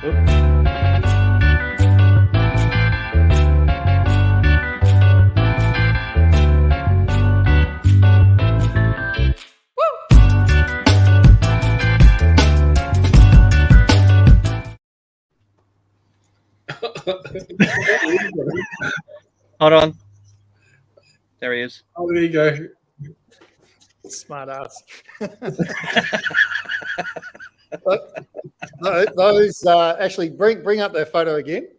Hold on. There he is. Oh, there you go. Smart ass. Those actually bring up their photo again.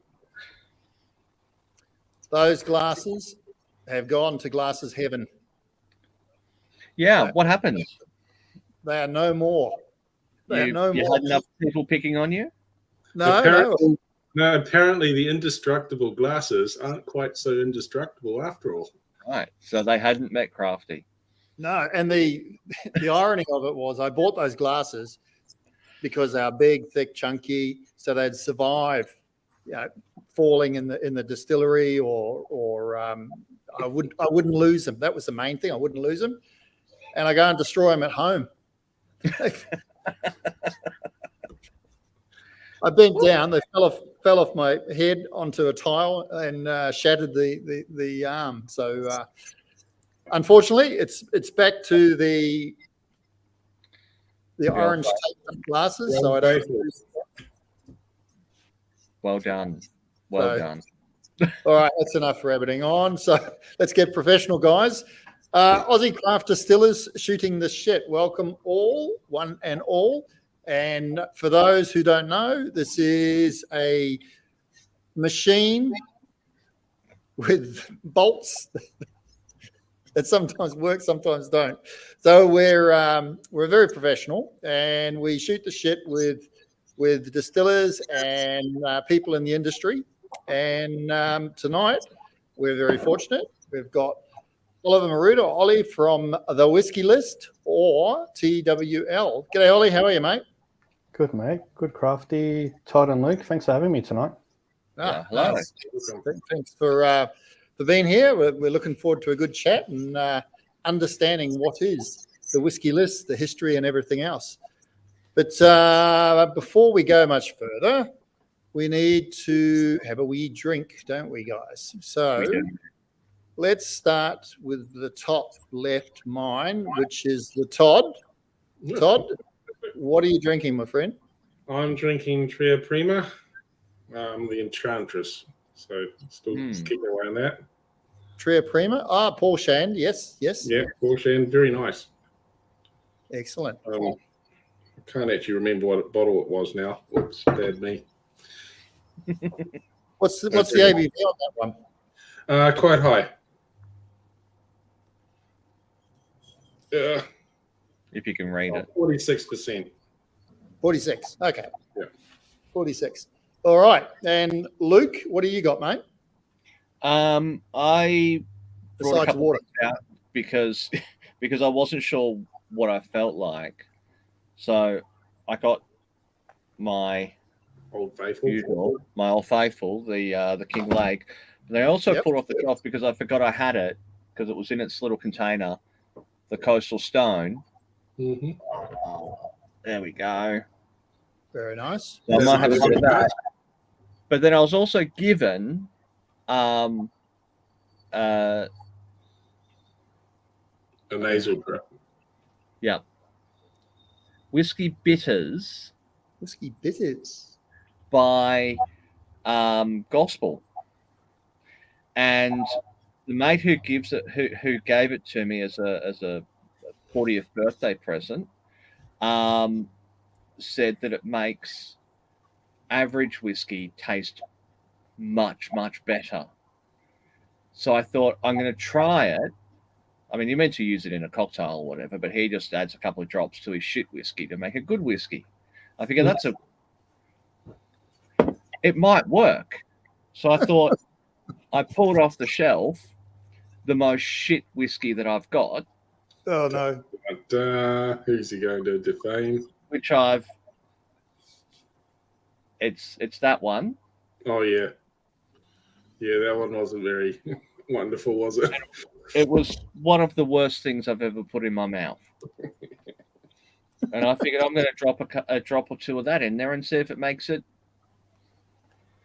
Those glasses have gone to glasses heaven. Yeah, what happened? They are no more. You had enough people picking on you? No. Apparently the indestructible glasses aren't quite so indestructible after all. Right. So they hadn't met Crafty. No, and the irony of it was I bought those glasses because they are big, thick, chunky, so they'd survive, falling in the distillery, or I wouldn't lose them. That was the main thing. I wouldn't lose them, and I go and destroy them at home. I bent down. They fell off my head onto a tile and shattered the arm. So unfortunately, it's back to the orange tape glasses. So I don't. Well done. Well done. All right, that's enough rabbiting on. So let's get professional, guys. Aussie Craft Distillers shooting the shit. Welcome all, one and all. And for those who don't know, this is a machine with bolts that sometimes work, sometimes don't. So we're very professional, and we shoot the shit with distillers and people in the industry. And tonight we're very fortunate. We've got Oliver Maruda, Ollie from The Whiskey List, or TWL. G'day, Ollie. How are you, mate? Good, mate. Good, Crafty. Todd and Luke, thanks for having me tonight. Hello. Nice. Thanks for being here. We're looking forward to a good chat and understanding what is The Whiskey List, the history, and everything else. But before we go much further, we need to have a wee drink, don't we, guys? So let's start with the top left, mine, which is the Todd. Todd, what are you drinking, my friend? I'm drinking Tria Prima, the Enchantress. So still keeping away on that. Tria Prima. Paul Shand. Yes. Yeah, Paul Shand. Very nice. Excellent. I can't actually remember what bottle it was now. Whoops, bad me. What's the ABV on that one? Quite high. If you can rate it. 46%. 46. Okay. Yeah. 46. All right. And Luke, what do you got, mate? I brought a couple water out because I wasn't sure what I felt like. So I got my Old Faithful. My Old Faithful, the King Lake. But I also pulled off the shelf because I forgot I had it because it was in its little container, the Coastal Stone. Mm-hmm. There we go. Very nice. So I might have a bit of that. But then I was also given a nasal drip. Yeah. Whiskey Bitters. Whiskey Bitters. By Gospel. And the mate who gives it, who gave it to me as a 40th birthday present, said that it makes average whiskey taste much, much better. So I thought, I'm going to try it. I mean, you're meant to use it in a cocktail or whatever, but he just adds a couple of drops to his shit whiskey to make a good whiskey. I figure it might work. So I thought, I pulled off the shelf the most shit whiskey that I've got. Oh, no. But, who's he going to defame? Which it's that one. Oh, yeah. Yeah, that one wasn't very wonderful, was it? It was one of the worst things I've ever put in my mouth. And I figured I'm going to drop a drop or two of that in there and see if it makes it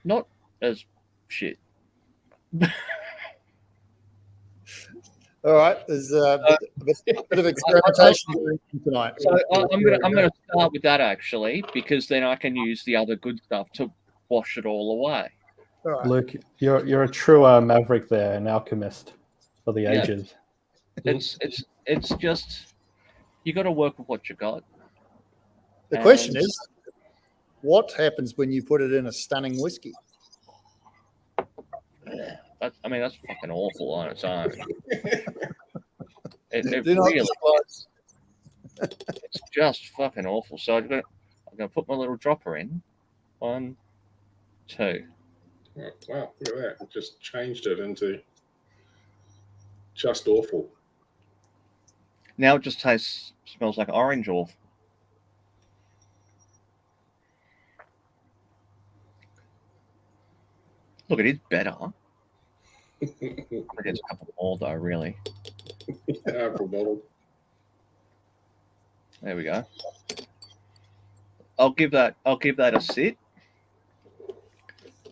not as shit. All right, there's a bit of experimentation going on tonight. So I'm gonna start with that actually, because then I can use the other good stuff to wash it all away. All right. Luke, you're a true maverick there, an alchemist for the Yeah. ages. It's just you got to work with what you got. The question And- is, what happens when you put it in a stunning whiskey? That's fucking awful on its own. It Do not really disclose. it's just fucking awful. So I'm gonna put my little dropper in. 1, 2. Oh, wow, look at that. It just changed it into just awful. Now it just smells like orange awful. Look, it is better. It gets a couple more though, really. Apple bottle. There we go. I'll give that a sit.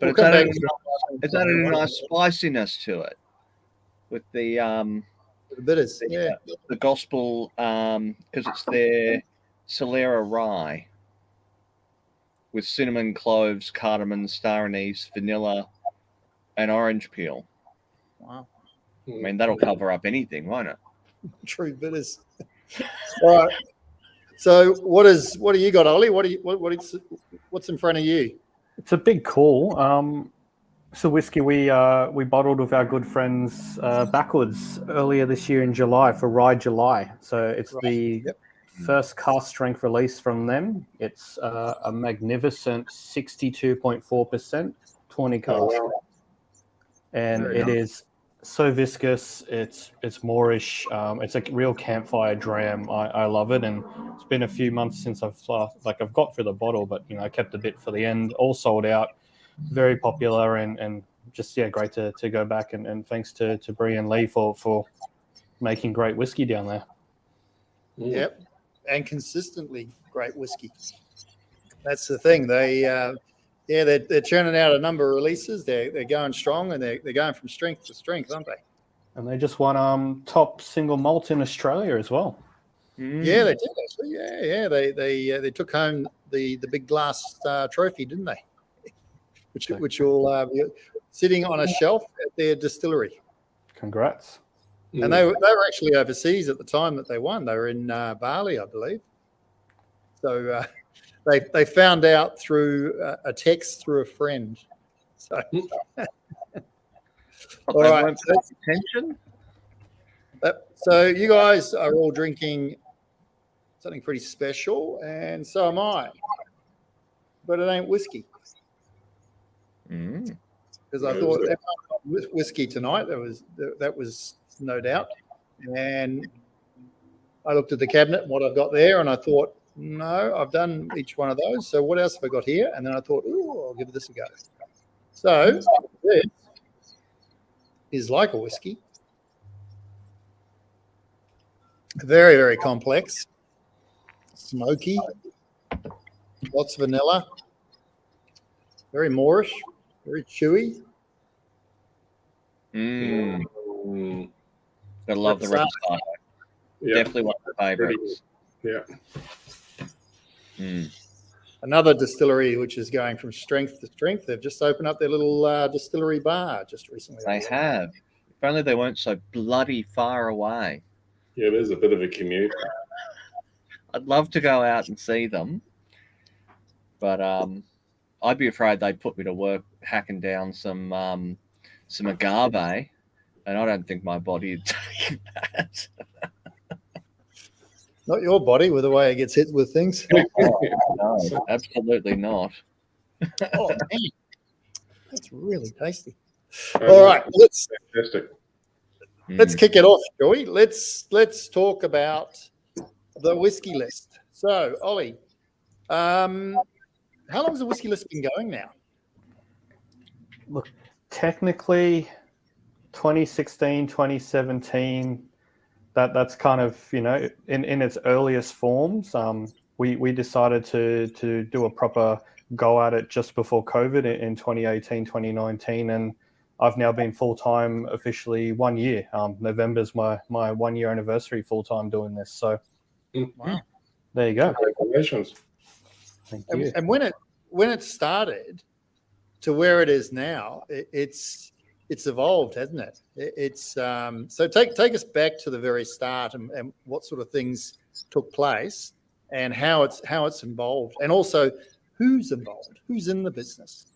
But We'll it's come back added, to it's added a nice spiciness to it with the the bitters. Yeah. the gospel because it's their Solera rye with cinnamon, cloves, cardamom, star anise, vanilla, and orange peel. Wow. I mean, that'll cover up anything, won't it? True bitters. All right. So what do you got, Ollie? What's in front of you? It's a big call. It's a whiskey we bottled with our good friends Backwards earlier this year in July for Rye July. So it's the first cask strength release from them. It's a magnificent 62.4% tawny cask. Oh, wow. And Very it nice. is so viscous. It's Moorish. It's a real campfire dram. I love it, and it's been a few months since I've got through the bottle, but I kept a bit for the end. All sold out. Very popular, and just great to go back, and thanks to Bree and Lee for making great whiskey down there. Yep. And consistently great whiskey. That's the thing. They're churning out a number of releases. They're going strong, and they're going from strength to strength, aren't they? And they just won top single malt in Australia as well. Yeah, they did actually. Yeah. They took home the big glass trophy, didn't they? Which will be sitting on a shelf at their distillery. Congrats. And they were actually overseas at the time that they won. They were in Bali, I believe. So they found out through a text through a friend. So all They right. won't pay attention. So you guys are all drinking something pretty special, and so am I. But it ain't whiskey, Mm. because I thought that was whiskey tonight. That was no doubt. And I looked at the cabinet and what I've got there, and I thought, no, I've done each one of those. So what else have I got here? And then I thought, oh, I'll give this a go. So this is like a whiskey. Very, very complex. Smoky. Lots of vanilla. Very Moorish. Very chewy. Mm. Mm. I love the That's, Reposado. Yeah. Definitely one of my favorites. Yeah. Mm. Another distillery which is going from strength to strength. They've just opened up their little distillery bar just recently. They have. If only they weren't so bloody far away. Yeah, there's a bit of a commute. I'd love to go out and see them, but I'd be afraid they'd put me to work hacking down some agave, and I don't think my body would take that. Not your body with the way it gets hit with things. No, absolutely not. Oh, man. That's really tasty. All right, let's Fantastic. kick it off, shall we? Let's talk about the whiskey list. So, Ollie, how long has the whiskey list been going now? Look, technically 2016, 2017, that's kind of, in its earliest forms. We decided to do a proper go at it just before COVID in 2018, 2019, and I've now been full-time officially 1 year. November's my 1 year anniversary full-time doing this. So Wow. there you go. Congratulations. Thank you. And when it started to where it is now, it's evolved, hasn't it? It's so take us back to the very start and what sort of things took place and how it's involved, and also who's involved, who's in the business.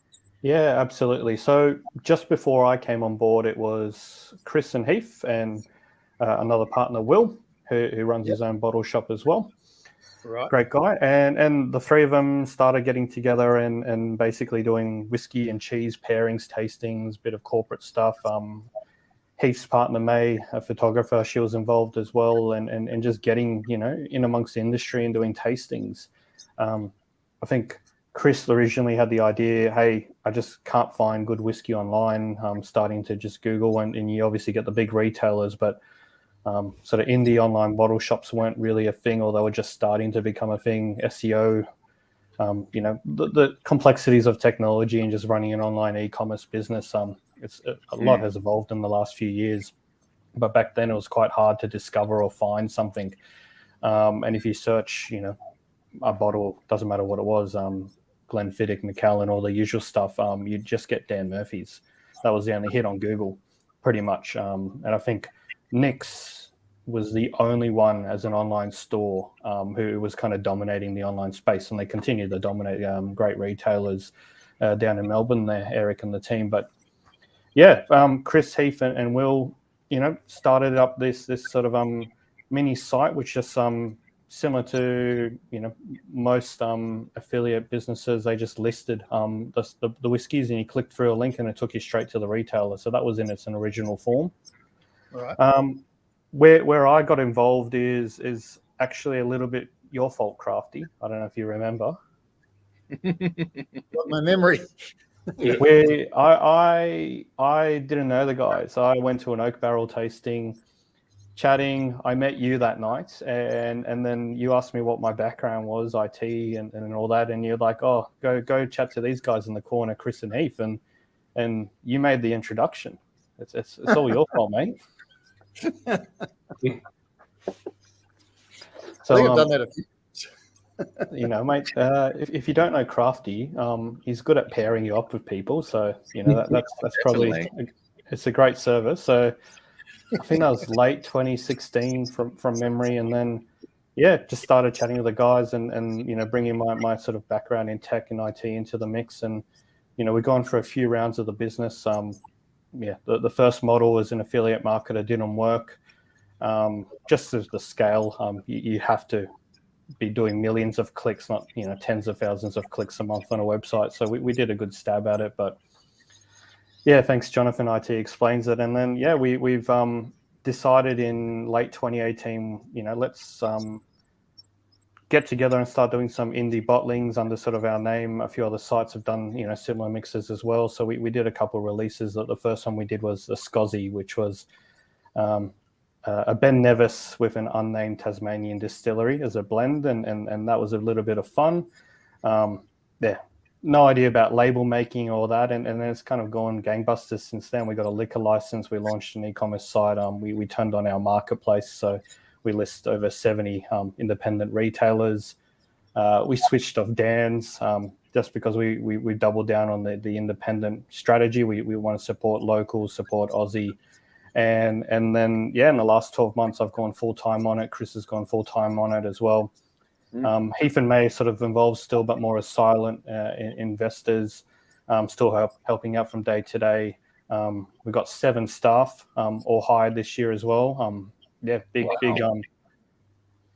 Yeah, absolutely. So just before I came on board, it was Chris and Heath and another partner, Will, who runs his own bottle shop as well. Right. Great guy. And the three of them started getting together and basically doing whiskey and cheese pairings, tastings, bit of corporate stuff. Heath's partner, May, a photographer, she was involved as well, and just getting, in amongst the industry and doing tastings. I think Chris originally had the idea, hey, I just can't find good whiskey online. I'm starting to just Google, and you obviously get the big retailers, but sort of indie online bottle shops weren't really a thing, or they were just starting to become a thing. SEO, the complexities of technology and just running an online e-commerce business. A lot has evolved in the last few years, but back then it was quite hard to discover or find something. And if you search, a bottle, doesn't matter what it was, Glenfiddich, Macallan, all the usual stuff, you'd just get Dan Murphy's. That was the only hit on Google, pretty much. And I think Nick's was the only one as an online store who was kind of dominating the online space, and they continue to dominate great retailers down in Melbourne there, Eric and the team. But yeah, Chris, Heath and Will, started up this sort of mini site, which is similar to most affiliate businesses. They just listed the whiskies, and you clicked through a link and it took you straight to the retailer. So that was in its original form. Right. Where I got involved is actually a little bit your fault, Crafty. I don't know if you remember. Got my memory. Where I didn't know the guys. I went to an oak barrel tasting, chatting. I met you that night, and then you asked me what my background was, IT and all that, and you're like, oh, go chat to these guys in the corner, Chris and Heath, and you made the introduction. It's all your fault, mate. I So think I've done that a few. mate, if you don't know Crafty, he's good at pairing you up with people. So that's probably it's a great service. So I think that was late 2016 from memory, and then just started chatting with the guys and bringing my sort of background in tech and IT into the mix, and we've gone for a few rounds of the business. The first model was an affiliate marketer, didn't work. Just as the scale, you have to be doing millions of clicks, not tens of thousands of clicks a month on a website. So we did a good stab at it, but thanks, Jonathan. IT explains it, and then we've decided in late 2018, let's get together and start doing some indie bottlings under sort of our name. A few other sites have done similar mixes as well. So we did a couple of releases. The first one we did was the Scozzy, which was a Ben Nevis with an unnamed Tasmanian distillery as a blend, and that was a little bit of fun. No idea about label making or that, and then it's kind of gone gangbusters since then. We got a liquor license, we launched an e-commerce site, we turned on our marketplace, so we list over 70 independent retailers. We switched off Dan's just because we doubled down on the independent strategy. We want to support local, support Aussie. And then, in the last 12 months, I've gone full-time on it. Chris has gone full-time on it as well. Heath and May sort of involved still, but more as silent investors, still helping out from day to day. We've got 7 staff all hired this year as well. Big.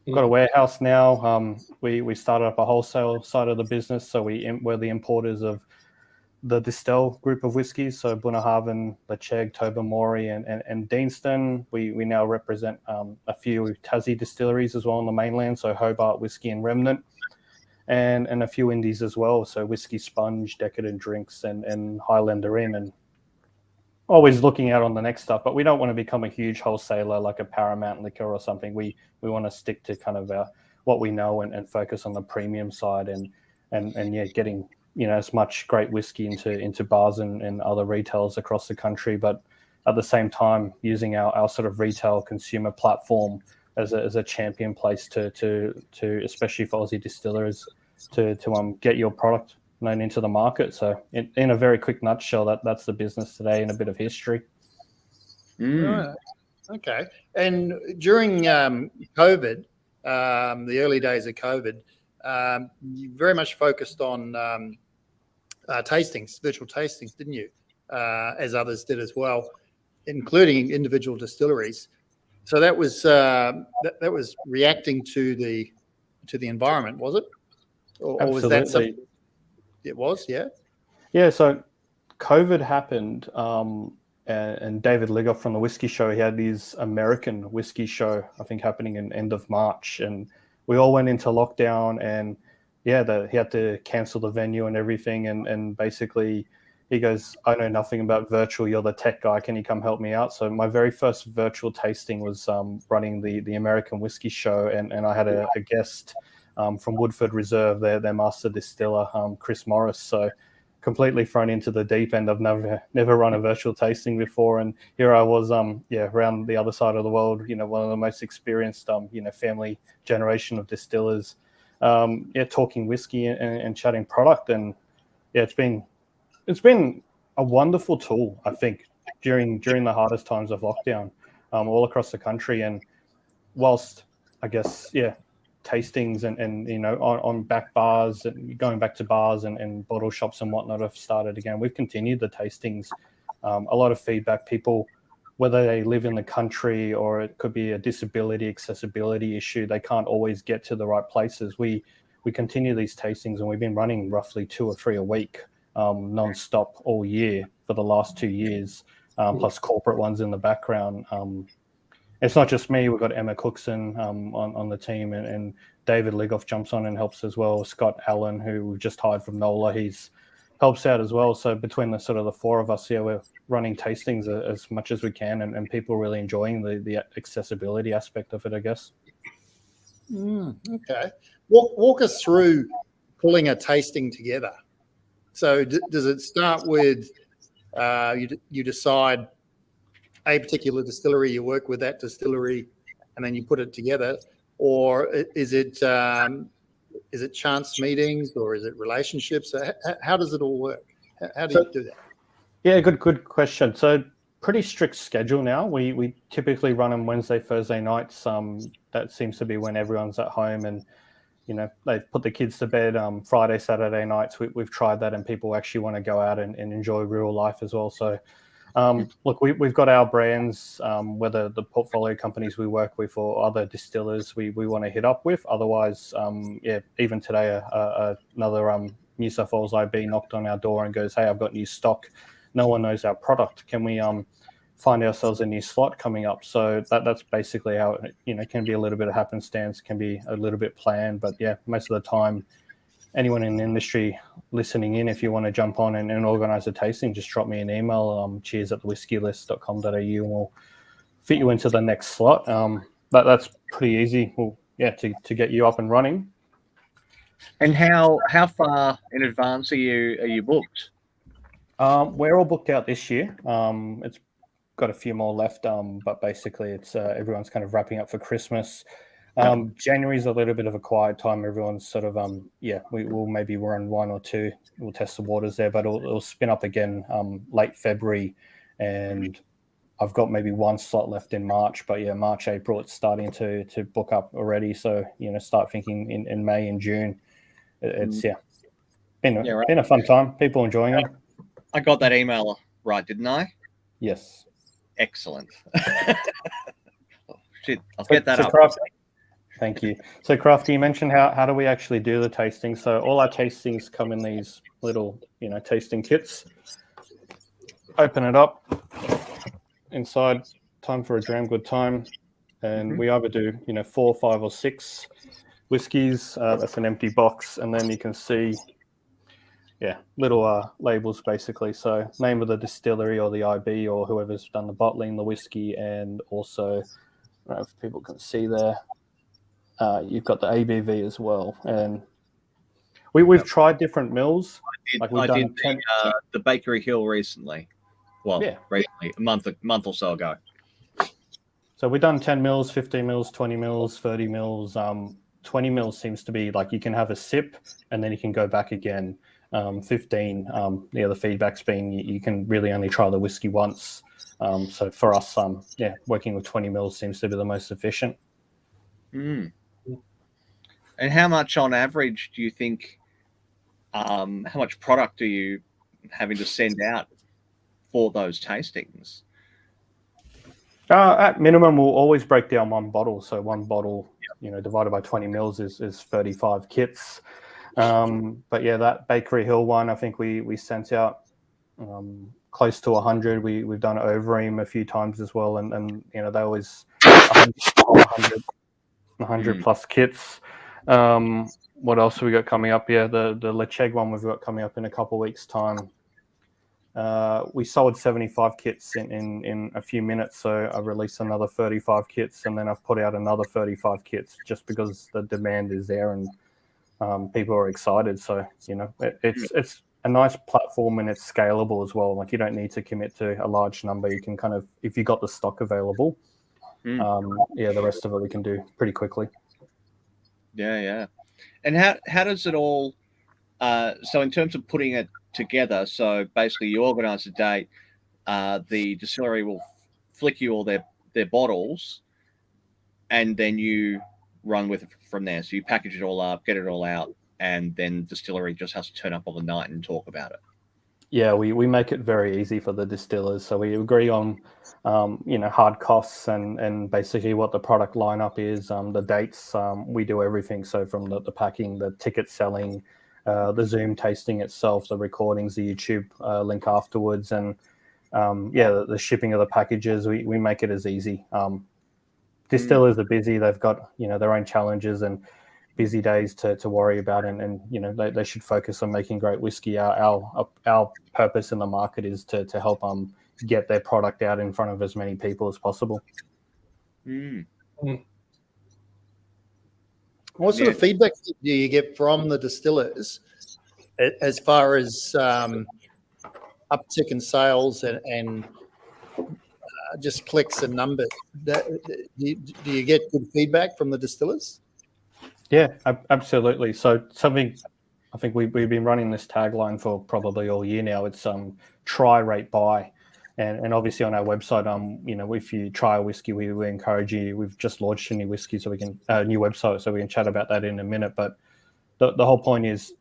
We've got a warehouse now. We started up a wholesale side of the business, so we're the importers of the Distell group of whiskies, so Bunnahabhain, Lecheg, Tobermory, and Deanston. We now represent a few Tassie distilleries as well on the mainland, so Hobart Whiskey and Remnant, and a few indies as well, so Whiskey Sponge, Decadent Drinks, and Highlander Inn, and always looking out on the next stuff. But we don't want to become a huge wholesaler like a Paramount Liquor or something. We want to stick to kind of what we know and focus on the premium side and getting as much great whiskey into bars and other retailers across the country, but at the same time using our sort of retail consumer platform as a champion place to especially for Aussie distillers to get your product known into the market. So in a very quick nutshell, that's the business today in a bit of history. Right. Okay. And during COVID, the early days of COVID, you very much focused on tastings, virtual tastings, didn't you? As others did as well, including individual distilleries. So that was reacting to the environment, was it? Or was that something? It was, yeah. Yeah. So COVID happened, and David Ligoff from the Whiskey Show, he had his American Whiskey Show, I think, happening in end of March, and we all went into lockdown. And yeah, he had to cancel the venue and everything. And basically, he goes, "I know nothing about virtual. You're the tech guy. Can you come help me out?" So my very first virtual tasting was running the American Whiskey Show, and I had a guest from Woodford Reserve, their master distiller, Chris Morris. So completely thrown into the deep end. I've never run a virtual tasting before, and here I was, around the other side of the world. One of the most experienced, family generation of distillers, talking whiskey and chatting product, and yeah, it's been a wonderful tool, I think, during the hardest times of lockdown, all across the country. And whilst I guess, tastings and on back bars and going back to bars and bottle shops and whatnot have started again, we've continued the tastings. A lot of feedback, people, whether they live in the country or it could be a disability accessibility issue, they can't always get to the right places. We continue these tastings, and we've been running roughly 2 or 3 a week, non-stop all year for the last 2 years, plus corporate ones in the background. It's not just me. We've got Emma Cookson on the team, and David Ligoff jumps on and helps as well. Scott Allen, who we've just hired from NOLA, he's helps out as well. So between the sort of the 4 of us, we're running tastings as much as we can, and people really enjoying the accessibility aspect of it, I guess. Okay. Walk us through pulling a tasting together. So does it start with you decide a particular distillery, you work with that distillery, and then you put it together, or is it chance meetings, or is it relationships? How does it all work? How do you do that? Yeah, good question. So pretty strict schedule now. We typically run them Wednesday, Thursday nights. That seems to be when everyone's at home, and they've put the kids to bed. Friday, Saturday nights, we've tried that, and people actually want to go out and enjoy real life as well. So look, we've got our brands, whether the portfolio companies we work with or other distillers we want to hit up with. Otherwise, even today, another New South Wales IB knocked on our door and goes, "Hey, I've got new stock. No one knows our product. Can we find ourselves a new slot coming up?" So that's basically how it can be a little bit of happenstance, can be a little bit planned, but yeah, most of the time, anyone in the industry listening in, if you want to jump on and organise a tasting, just drop me an email, cheers@thewhiskeylist.com.au, and we'll fit you into the next slot. That's pretty easy. Well, to get you up and running. And how far in advance are you booked? We're all booked out this year. It's got a few more left, but basically it's everyone's kind of wrapping up for Christmas. January's a little bit of a quiet time. Everyone's sort of we'll maybe run 1 or 2. We'll test the waters there, but it'll spin up again late February, and I've got maybe 1 slot left in March. But March, April, it's starting to book up already. So start thinking in May and June. It's been a fun time. People enjoying it. I got that email right, didn't I? Yes. Excellent. Oh, shit, I'll get that up. Thank you. So, Crafty, you mentioned how do we actually do the tasting? So all our tastings come in these little, tasting kits. Open it up. Inside, time for a damn good time. And we either do, 4, 5, or 6 whiskies. That's an empty box. And then you can see, little labels basically. So name of the distillery or the IB or whoever's done the bottling, the whiskey, and also, I don't know if people can see there, you've got the ABV as well. And We've tried different mills. I we've did done 10. the Bakery Hill recently. Well, Yeah. recently, a month or so ago. So we've done 10 mils, 15 mils, 20 mils, 30 mils. 20 mils seems to be like you can have a sip and then you can go back again. 15, the feedback's been you can really only try the whiskey once. So for us, working with 20 mils seems to be the most efficient. Mm. And how much on average do you think, how much product are you having to send out for those tastings? At minimum, we'll always break down one bottle. So one bottle, divided by 20 mils is 35 kits. But yeah, that Bakery Hill one, I think we sent out close to 100. We've done Overeem a few times as well, and they always 100 plus kits. What else have we got coming up? Yeah, the Lecheg one we've got coming up in a couple of weeks' time. We sold 75 kits in a few minutes, so I released another 35 kits, and then I've put out another 35 kits just because the demand is there and people are excited. So it's a nice platform and it's scalable as well. Like you don't need to commit to a large number. You can kind of, if you got the stock available, the rest of it we can do pretty quickly. Yeah. And how does it all? So in terms of putting it together, so basically you organise a date, the distillery will flick you all their bottles, and then you run with it from there. So you package it all up, get it all out, and then distillery just has to turn up on the night and talk about it. Yeah, we make it very easy for the distillers. So we agree on, hard costs and basically what the product lineup is, the dates. We do everything. So from the packing, the ticket selling, the Zoom tasting itself, the recordings, the YouTube link afterwards, and the shipping of the packages. We make it as easy. Distillers are busy. They've got their own challenges and busy days to worry about, and they should focus on making great whiskey. Our purpose in the market is to help get their product out in front of as many people as possible. What sort of feedback do you get from the distillers as far as uptick in sales and just clicks and numbers? Do you get good feedback from the distillers? Yeah, absolutely. So something, I think we've been running this tagline for probably all year now. It's try, rate, buy. And obviously on our website, if you try a whiskey, we encourage you. We've just launched a new whiskey, so we can new website, so we can chat about that in a minute. But the whole point is,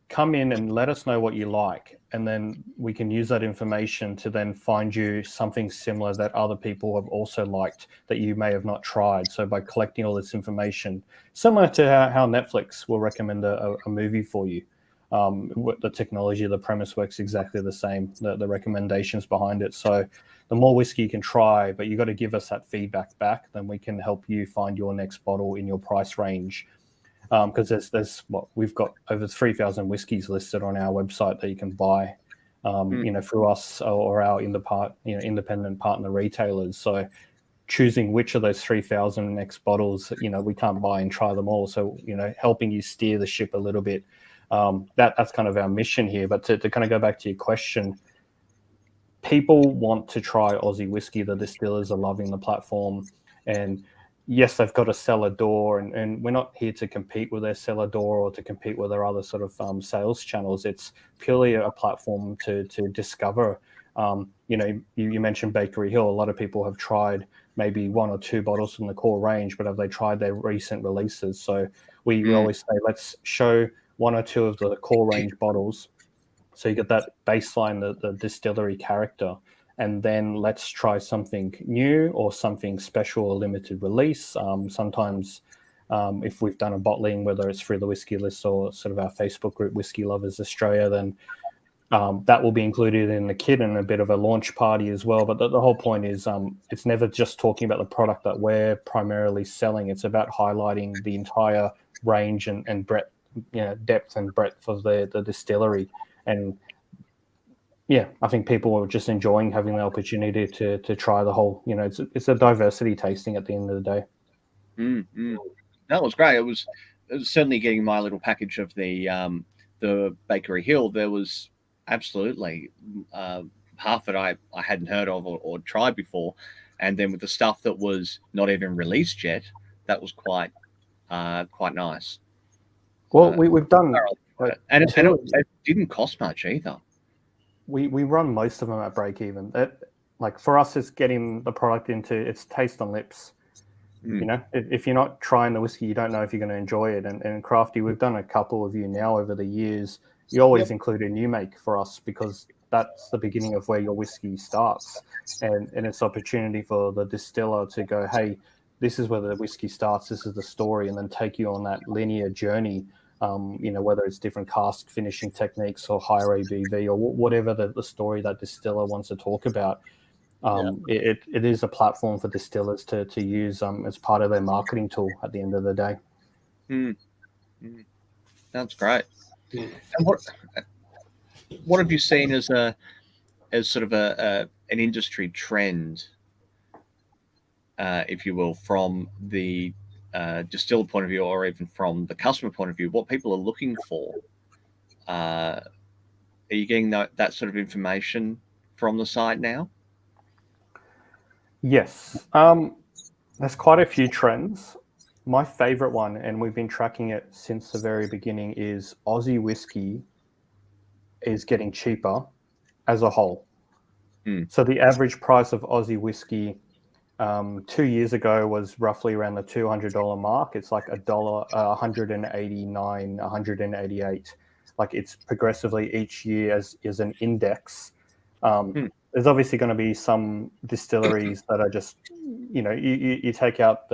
come in and let us know what you like, and then we can use that information to then find you something similar that other people have also liked that you may have not tried. So by collecting all this information, similar to how Netflix will recommend a movie for you. The technology, the premise works exactly the same, the recommendations behind it. So the more whiskey you can try, but you got to give us that feedback back, then we can help you find your next bottle in your price range. Because we've got over 3,000 whiskeys listed on our website that you can buy, through us or our independent partner retailers. So choosing which of those 3,000 next bottles, we can't buy and try them all. So, helping you steer the ship a little bit. That's kind of our mission here. But to kind of go back to your question, people want to try Aussie whiskey. The distillers are loving the platform, and yes, they've got a cellar door, and we're not here to compete with their cellar door or to compete with their other sort of sales channels. It's purely a platform to discover. You mentioned Bakery Hill. A lot of people have tried maybe one or two bottles from the core range, but have they tried their recent releases? So we always say, let's show one or two of the core range bottles, so you get that baseline, the distillery character. And then let's try something new or something special or limited release. Sometimes if we've done a bottling, whether it's through the Whiskey List or sort of our Facebook group, Whiskey Lovers Australia, then that will be included in the kit and a bit of a launch party as well. But the whole point is it's never just talking about the product that we're primarily selling. It's about highlighting the entire range and breadth, depth and breadth of the distillery. And yeah, I think people are just enjoying having the opportunity to try the whole, it's a diversity tasting at the end of the day. That was great. It certainly getting my little package of the Bakery Hill, there was absolutely half that I hadn't heard of or tried before, and then with the stuff that was not even released yet, that was quite nice. Well, we've done, and it didn't cost much either. We run most of them at break even. Like for us, it's getting the product into its taste on lips. You know, if you're not trying the whiskey, you don't know if you're going to enjoy it. And Crafty, we've done a couple of you now over the years. You always include a new make for us because that's the beginning of where your whiskey starts. And it's opportunity for the distiller to go, hey, this is where the whiskey starts. This is the story, and then take you on that linear journey. You know, whether it's different cask finishing techniques or higher ABV or whatever the story that distiller wants to talk about. It is a platform for distillers to use as part of their marketing tool at the end of the day. That's great. And what have you seen as sort of an industry trend, if you will, from the distiller point of view, or even from the customer point of view? What people are looking for? Are you getting that sort of information from the site now? Yes, there's quite a few trends. My favorite one, and we've been tracking it since the very beginning, is Aussie whiskey is getting cheaper as a whole. So the average price of Aussie whiskey 2 years ago was roughly around the $200 mark. It's like $189, $188. Like it's progressively each year as an index. There's obviously going to be some distilleries that are just, you know, you take out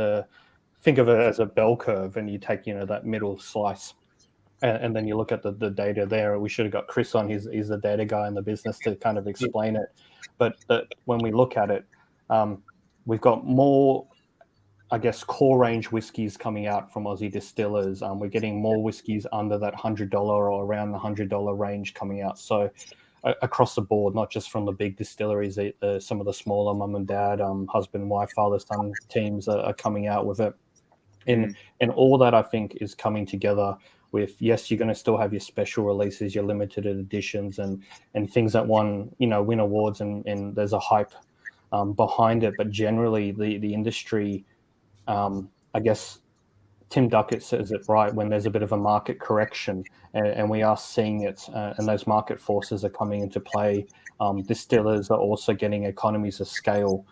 think of it as a bell curve, and you take, you know, that middle slice, and then you look at the data there. We should have got Chris on. He's the data guy in the business to kind of explain it. But when we look at it, we've got more, I guess, core range whiskies coming out from Aussie distillers. We're getting more whiskies under that $100 or around the $100 range coming out. So across the board, not just from the big distilleries, some of the smaller mum and dad, husband, wife, father, son teams are coming out with it. And all that, I think, is coming together with, yes, you're going to still have your special releases, your limited editions, and things that win awards, and there's a hype behind it. But generally, the industry, I guess, Tim Duckett says it right, when there's a bit of a market correction, and we are seeing it, and those market forces are coming into play. Distillers are also getting economies of scale,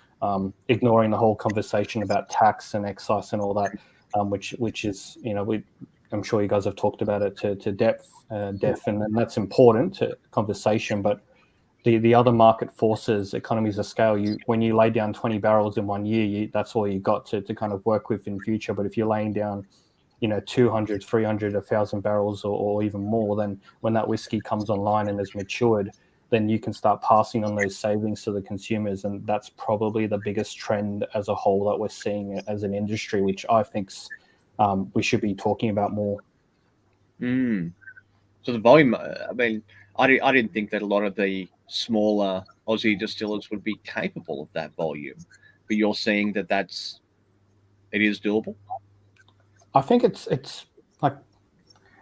ignoring the whole conversation about tax and excise and all that, which is, you know, I'm sure you guys have talked about it to depth, and that's important to conversation. But the other market forces, economies of scale, when you lay down 20 barrels in 1 year, that's all you got to kind of work with in future. But if you're laying down, you know, 200, 300, 1,000 barrels or even more, then when that whiskey comes online and is matured, then you can start passing on those savings to the consumers. And that's probably the biggest trend as a whole that we're seeing as an industry, which I think we should be talking about more. So the volume, I mean, I didn't think that a lot of the smaller Aussie distillers would be capable of that volume, but you're seeing that it is doable. I think it's like,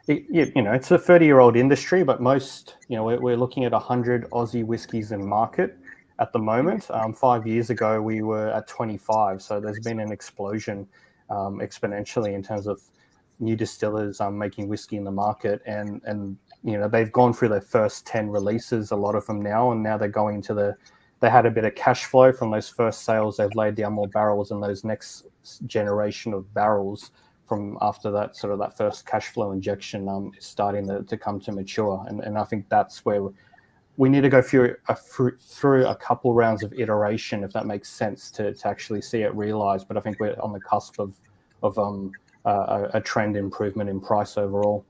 you know, it's a 30-year-old industry, but most, you know, we're looking at 100 Aussie whiskies in market at the moment. 5 years ago, we were at 25, so there's been an explosion exponentially in terms of new distillers making whiskey in the market, and you know, they've gone through their first 10 releases, a lot of them now, and now they're going to they had a bit of cash flow from those first sales. They've laid down more barrels, and those next generation of barrels from after that, sort of that first cash flow injection, is starting to come to mature. And I think that's where we need to go through a couple rounds of iteration, if that makes sense, to actually see it realized. But I think we're on the cusp of a trend improvement in price overall.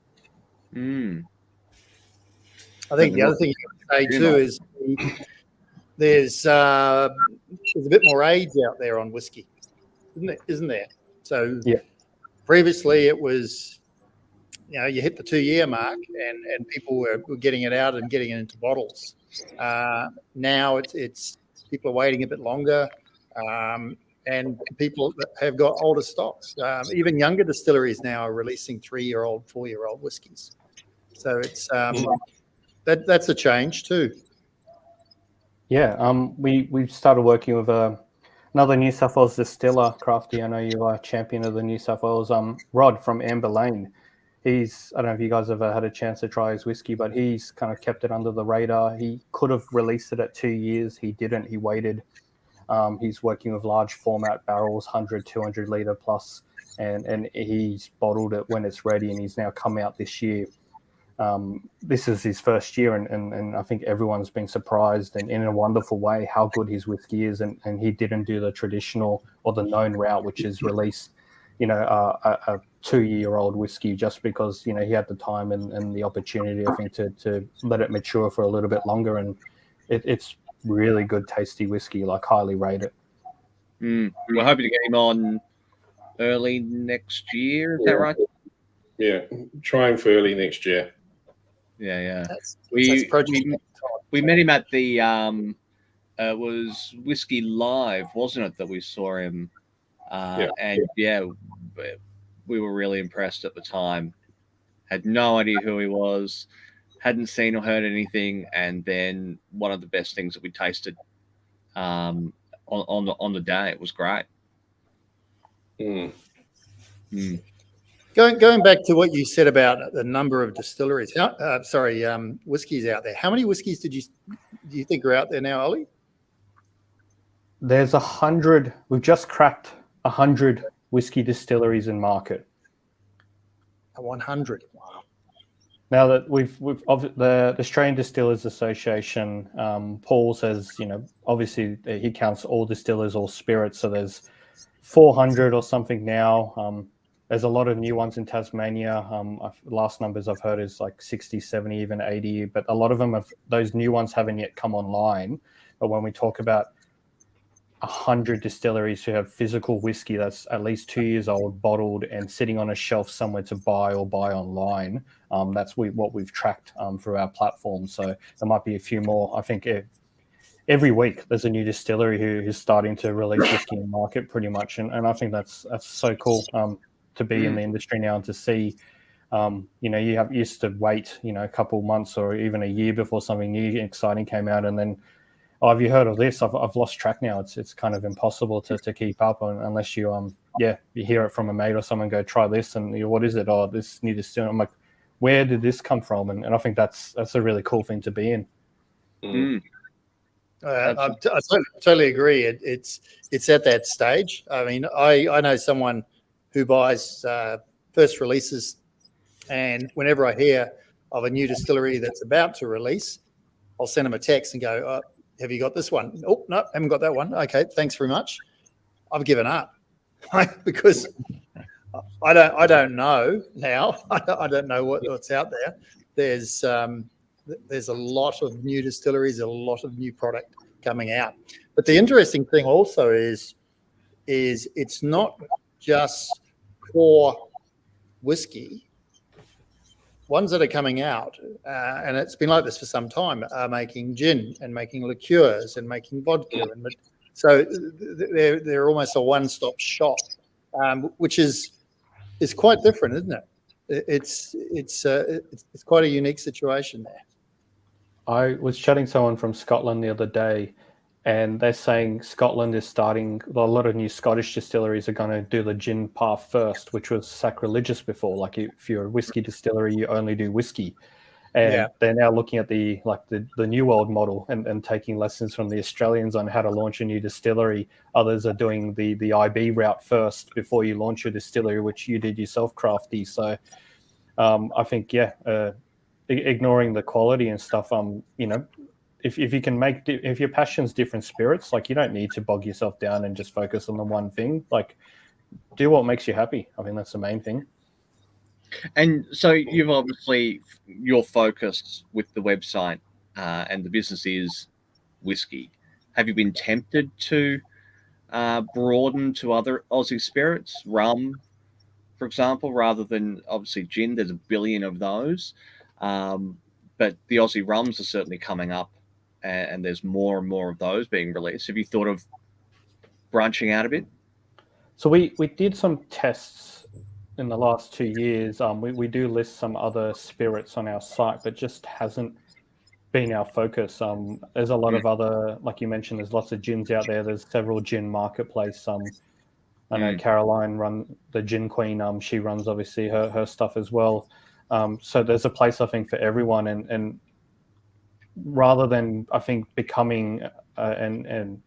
I think the other thing you can say too is there's a bit more age out there on whiskey, isn't there? So yeah, previously it was, you know, you hit the 2-year mark and people were getting it out and getting it into bottles. Now it's people are waiting a bit longer, and people that have got older stocks. Even younger distilleries now are releasing 3-year-old, 4-year-old whiskies. So it's that's a change too. Yeah, we started working with another New South Wales distiller, Crafty. I know you are a champion of the New South Wales. Rod from Amber Lane. I don't know if you guys ever had a chance to try his whiskey, but he's kind of kept it under the radar. He could have released it at 2 years. He didn't. He waited. He's working with large format barrels, 100, 200 litre plus, and he's bottled it when it's ready, and he's now come out this year. This is his first year, and I think everyone's been surprised and in a wonderful way how good his whiskey is, and he didn't do the traditional or the known route, which is release, a 2-year-old whiskey just because, he had the time and the opportunity, I think, to let it mature for a little bit longer, and it's really good, tasty whiskey, like highly rate it. We're hoping to get him on early next year, is that right? Yeah, trying for early next year. Yeah. We met him at the it was Whiskey Live, wasn't it, that we saw him? And we were really impressed at the time. Had no idea who he was, hadn't seen or heard anything, and then one of the best things that we tasted on the day. It was great. Going back to what you said about the number of distilleries, whiskeys out there. How many whiskeys do you think are out there now, Ollie? There's 100. We've just cracked 100 whiskey distilleries in market. 100. Wow. Now that we've the Australian Distillers Association, Paul says, obviously he counts all distillers, all spirits. So there's 400 or something now. There's a lot of new ones in Tasmania. Last numbers I've heard is like 60, 70, even 80. But a lot of them, those new ones haven't yet come online. But when we talk about 100 distilleries who have physical whiskey that's at least 2 years old, bottled, and sitting on a shelf somewhere to buy or buy online, that's what we've tracked through our platform. So there might be a few more. I think every week there's a new distillery who's starting to release whiskey in the market pretty much. And I think that's so cool. To be in the industry now and to see, you used to wait, a couple months or even a year before something new and exciting came out, and then, have you heard of this? I've lost track now. It's kind of impossible to keep up unless you you hear it from a mate or someone, go try this, and what is it? Oh, this new distillery. I'm like, where did this come from? And I think that's a really cool thing to be in. I totally agree. It's at that stage. I mean, I know someone who buys first releases, and whenever I hear of a new distillery that's about to release, I'll send them a text and go, have you got this one? Oh, no, haven't got that one. Okay, thanks very much. I've given up because I don't know now. I don't know what's out there. There's a lot of new distilleries, a lot of new product coming out. But the interesting thing also is it's not just core whiskey. Ones that are coming out, and it's been like this for some time, are making gin and making liqueurs and making vodka, so they're almost a one-stop shop, which is quite different, isn't it? It's quite a unique situation there. I was chatting to someone from Scotland the other day, and they're saying Scotland is starting, a lot of new Scottish distilleries are going to do the gin path first, which was sacrilegious before. Like if you're a whiskey distillery, you only do whiskey. And they're now looking at the New World model and taking lessons from the Australians on how to launch a new distillery. Others are doing the IB route first before you launch your distillery, which you did yourself, Crafty. So I think, ignoring the quality and stuff, if you can if your passion's different spirits, like you don't need to bog yourself down and just focus on the one thing. Like, do what makes you happy. I think that's the main thing. And so you've obviously, your focus with the website and the business is whiskey. Have you been tempted to broaden to other Aussie spirits, rum, for example, rather than obviously gin? There's a billion of those. But the Aussie rums are certainly coming up, and there's more and more of those being released. Have you thought of branching out a bit? So we did some tests in the last 2 years. We do list some other spirits on our site, but just hasn't been our focus. There's a lot of other, like you mentioned, there's lots of gins out there. There's several gin marketplace. I know Caroline the Gin Queen. She runs obviously her stuff as well. So there's a place I think for everyone, and rather than I think becoming and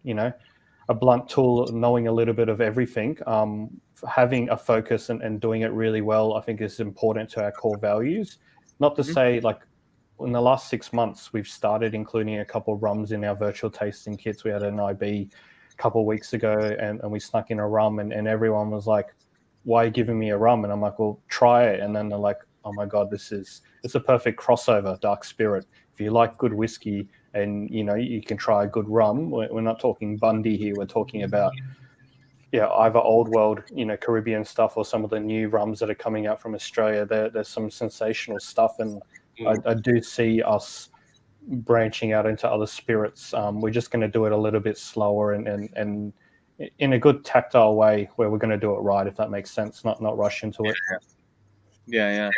a blunt tool, knowing a little bit of everything, having a focus and doing it really well, I think is important to our core values. Not to say like in the last 6 months, we've started including a couple of rums in our virtual tasting kits. We had an IB a couple of weeks ago and we snuck in a rum and everyone was like, why are you giving me a rum? And I'm like, well, try it. And then they're like, oh my God, it's a perfect crossover, Dark Spirit. If you like good whiskey and, you can try a good rum, we're not talking Bundy here. We're talking about, either old world, Caribbean stuff or some of the new rums that are coming out from Australia. There's some sensational stuff. And I do see us branching out into other spirits. We're just going to do it a little bit slower and in a good tactile way where we're going to do it right, if that makes sense, not rush into it. Yeah.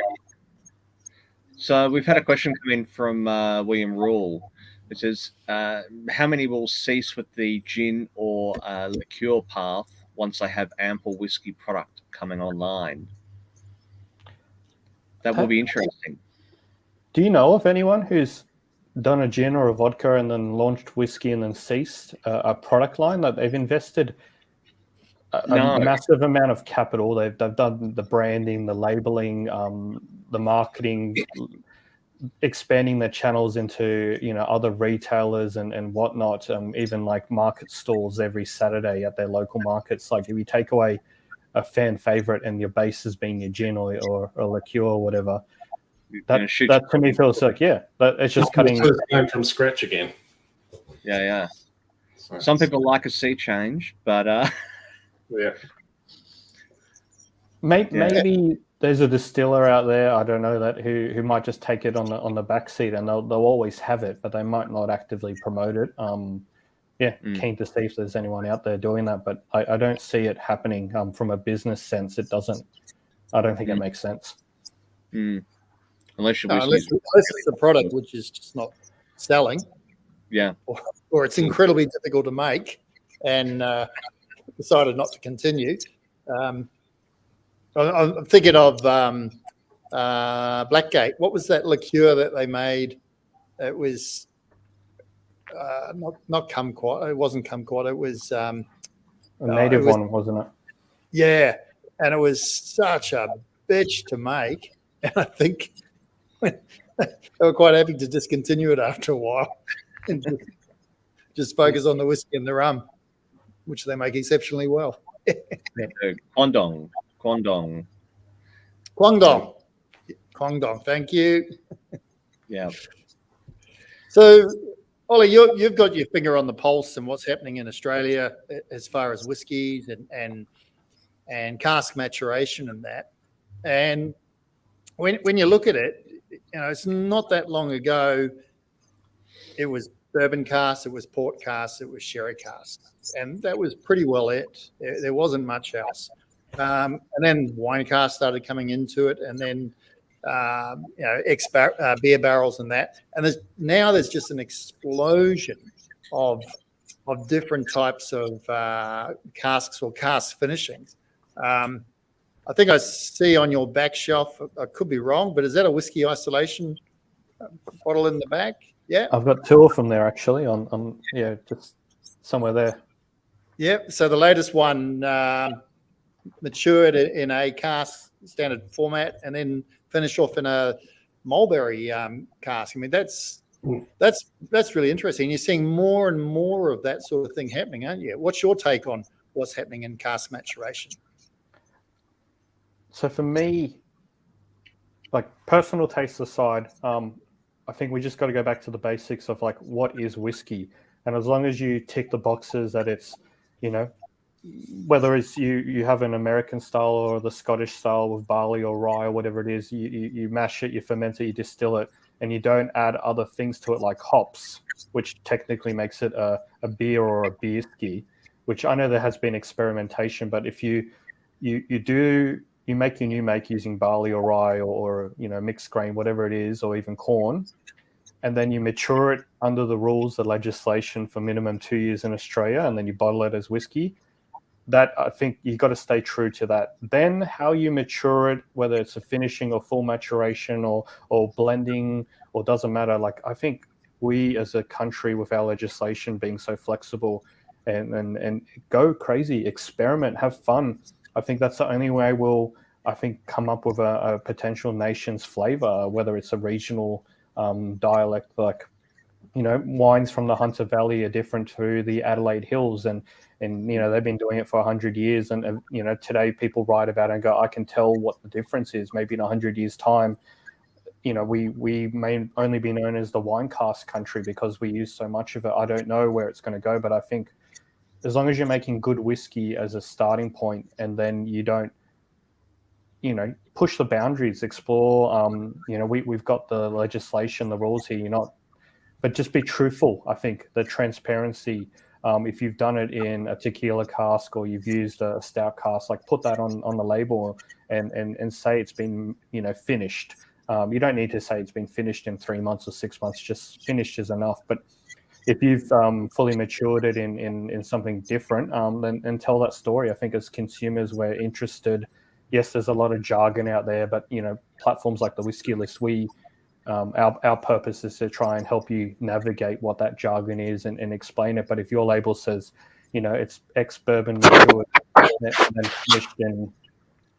So we've had a question come in from William Rule. It says, how many will cease with the gin or liqueur path once they have ample whiskey product coming online? That will be interesting. Do you know of anyone who's done a gin or a vodka and then launched whiskey and then ceased a product line? That they've invested a massive amount of capital. They've done the branding, the labeling, the marketing, expanding their channels into other retailers and whatnot. Even like market stalls every Saturday at their local markets. Like if you take away a fan favorite and your base has been your gin or liqueur or whatever, that to me feels like it's just cutting from scratch again. Yeah. Some people like a sea change, but maybe there's a distiller out there, I don't know, that who might just take it on the back seat and they'll always have it, but they might not actively promote it. Keen to see if there's anyone out there doing that, but I don't see it happening. From a business sense, I don't think it makes sense. Unless it's a product which is just not selling, or it's incredibly difficult to make, and decided not to continue. I'm thinking of Blackgate. What was that liqueur that they made? It was not kumquat. It wasn't kumquat. It was a native one, wasn't it? Yeah, and it was such a bitch to make, and I think they were quite happy to discontinue it after a while and just focus on the whiskey and the rum, which they make exceptionally well. Kwangdong. Thank you. Yeah. So, Ollie, you've got your finger on the pulse and what's happening in Australia as far as whiskies and cask maturation and that. And when you look at it, it's not that long ago. It was bourbon casks, it was port casks, it was sherry casks, and that was pretty well it. There wasn't much else. And then wine casks started coming into it, and then beer barrels and that. And there's just an explosion of different types of casks or cask finishings. I think I see on your back shelf, I could be wrong, but is that a whiskey isolation bottle in the back? Yeah, I've got two of them there actually on just somewhere there. Yeah, so the latest one matured in a cask standard format and then finished off in a mulberry cask. I mean, that's really interesting. You're seeing more and more of that sort of thing happening, aren't you? What's your take on what's happening in cask maturation? So for me, like personal taste aside, I think we just got to go back to the basics of like what is whiskey, and as long as you tick the boxes that it's, whether it's you have an American style or the Scottish style with barley or rye or whatever it is, you mash it, you ferment it, you distill it, and you don't add other things to it like hops, which technically makes it a beer or a beer ski. which I know there has been experimentation, but if you make your new make using barley or rye or mixed grain, whatever it is, or even corn, and then you mature it under the rules, the legislation for minimum 2 years in Australia, and then you bottle it as whiskey, that I think you've got to stay true to that. Then how you mature it, whether it's a finishing or full maturation or blending, or doesn't matter. Like, I think we as a country, with our legislation being so flexible, and go crazy, experiment, have fun. I think that's the only way we'll, I think, come up with a potential nation's flavor, whether it's a regional dialect, like, wines from the Hunter Valley are different to the Adelaide Hills, and they've been doing it for 100 years, and today people write about it and go, I can tell what the difference is. Maybe in 100 years time, we may only be known as the wine cask country because we use so much of it. I don't know where it's going to go, but I think as long as you're making good whiskey as a starting point, and then you don't push the boundaries, explore, we've got the legislation, the rules here, but just be truthful. I think the transparency, if you've done it in a tequila cask or you've used a stout cask, like, put that on the label and say it's been finished. You don't need to say it's been finished in 3 months or 6 months, just finished is enough. But if you've fully matured it in something different, then tell that story. I think as consumers, we're interested. Yes, there's a lot of jargon out there, but platforms like the Whiskey List, our purpose is to try and help you navigate what that jargon is and explain it. But if your label says, it's ex-bourbon matured and then finished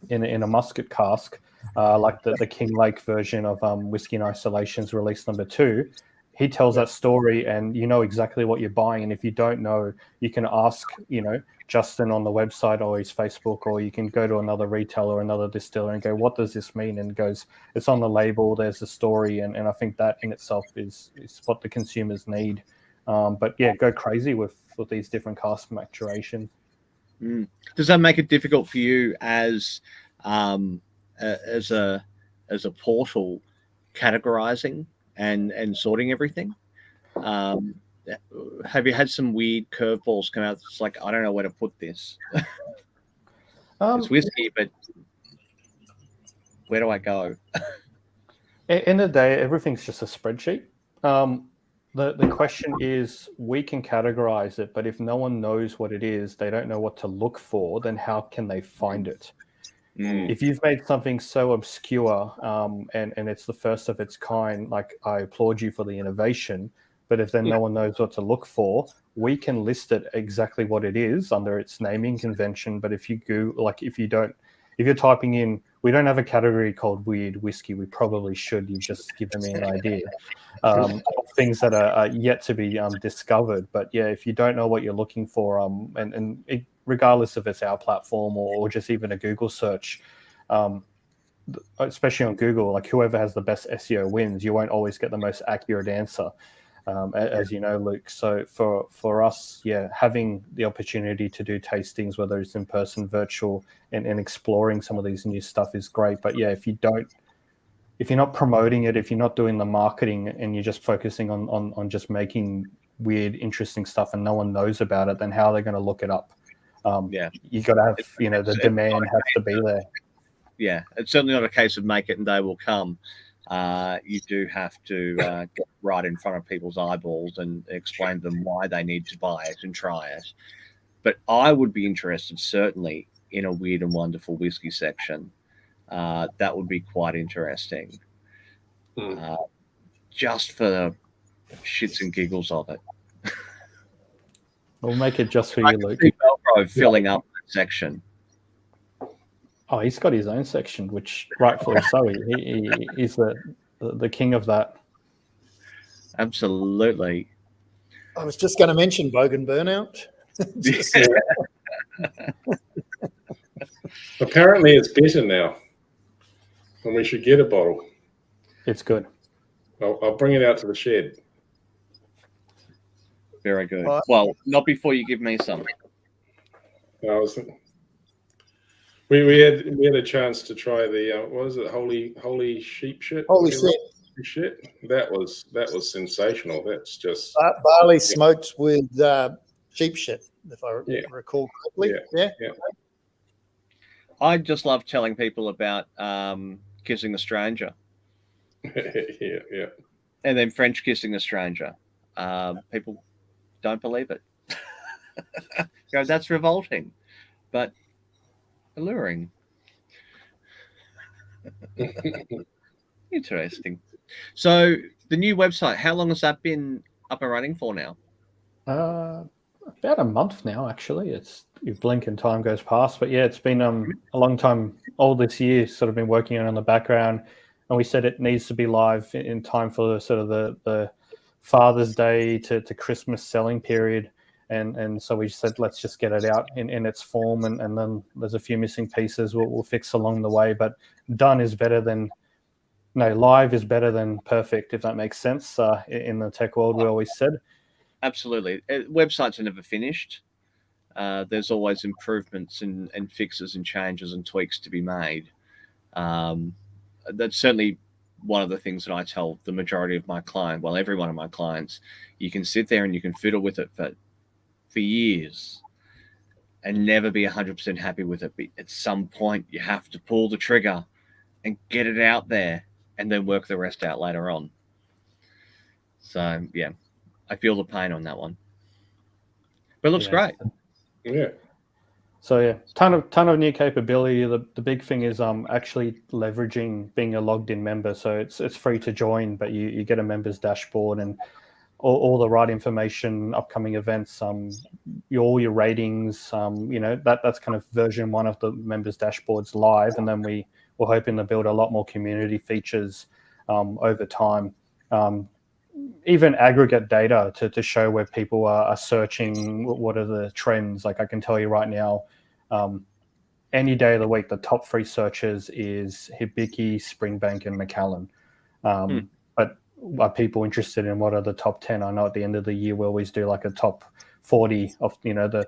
in a musket cask, like the King Lake version of Whiskey in Isolation's release number 2, he tells that story, and exactly what you're buying. And if you don't know, you can ask, Justin on the website or his Facebook, or you can go to another retailer or another distiller and go, what does this mean? And goes, it's on the label, there's a story. And I think that in itself is what the consumers need. But yeah, go crazy with these different cask maturations. Does that make it difficult for you as a portal, categorizing and sorting everything? Have you had some weird curveballs come out? It's like, I don't know where to put this. It's whiskey, but where do I go? End of the day, everything's just a spreadsheet. The question is, we can categorize it, but if no one knows what it is, they don't know what to look for, then how can they find it? If you've made something so obscure, and it's the first of its kind, like, I applaud you for the innovation. But if then no one knows what to look for, we can list it exactly what it is under its naming convention. But if you if you're typing in, we don't have a category called weird whiskey. We probably should. You've just given me an idea of things that are yet to be discovered. But yeah, if you don't know what you're looking for, regardless if it's our platform or just even a Google search, especially on Google, like, whoever has the best SEO wins. You won't always get the most accurate answer. As you know, Luke. So for us, having the opportunity to do tastings, whether it's in person, virtual, and exploring some of these new stuff is great. But yeah, if you're not promoting it, if you're not doing the marketing, and you're just focusing on just making weird, interesting stuff, and no one knows about it, then how are they going to look it up? You got to have, the demand has to be there. Yeah, it's certainly not a case of make it and they will come. You do have to get right in front of people's eyeballs and explain to them why they need to buy it and try it. But I would be interested, certainly, in a weird and wonderful whiskey section. That would be quite interesting. Just for the shits and giggles of it. We'll make it just for you, Luke. Velcro filling up that section. Oh, he's got his own section, which rightfully so. He's the king of that. Absolutely. I was just going to mention Bogan Burnout. Apparently, it's better now, and we should get a bottle. It's good. I'll bring it out to the shed. Very good. Well, not before you give me some. We had a chance to try the what was it, holy sheep shit? Holy shit! That was sensational. That's just barley smoked with sheep shit. if I Yeah. recall correctly. Yeah. I just love telling people about kissing a stranger yeah. and then French kissing a stranger. People don't believe it. Go, that's revolting, but alluring. Interesting. So the new website, how long has that been up and running for now? About a month now, actually. It's you blink and time goes past, but yeah, it's been a long time. All this year, sort of been working on it in the background, and we said it needs to be live in time for sort of the Father's Day to Christmas selling period, and so we said let's just get it out in its form, and then there's a few missing pieces we'll fix along the way, but done is better than. No, live is better than perfect, if that makes sense. In the tech world, we always said. Absolutely. Websites are never finished. There's always improvements and fixes and changes and tweaks to be made. That's certainly one of the things that I tell the majority of my clients, well, every one of my clients. You can sit there and you can fiddle with it for years and never be 100% happy with it. But at some point, you have to pull the trigger and get it out there and then work the rest out later on. So, yeah, I feel the pain on that one. But it looks great. Yeah. So yeah, ton of new capability. The big thing is actually leveraging being a logged in member. So it's free to join, but you get a members dashboard and all the right information, upcoming events, all your ratings. That's kind of version 1 of the members dashboards live, and then we're hoping to build a lot more community features over time. Even aggregate data to show where people are searching, what are the trends. Like I can tell you right now, any day of the week, the top 3 searches is Hibiki, Springbank, and Macallan. But are people interested in what are the top 10? I know at the end of the year we always do like a top 40 of the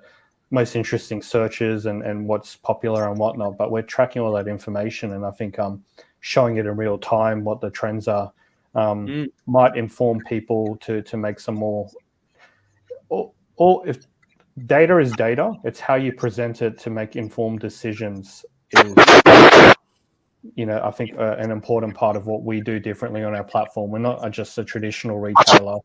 most interesting searches and what's popular and whatnot. But we're tracking all that information, and I think showing it in real time what the trends are. Might inform people to make some more. Or if data is data, it's how you present it to make informed decisions. I think an important part of what we do differently on our platform. We're not just a traditional retailer.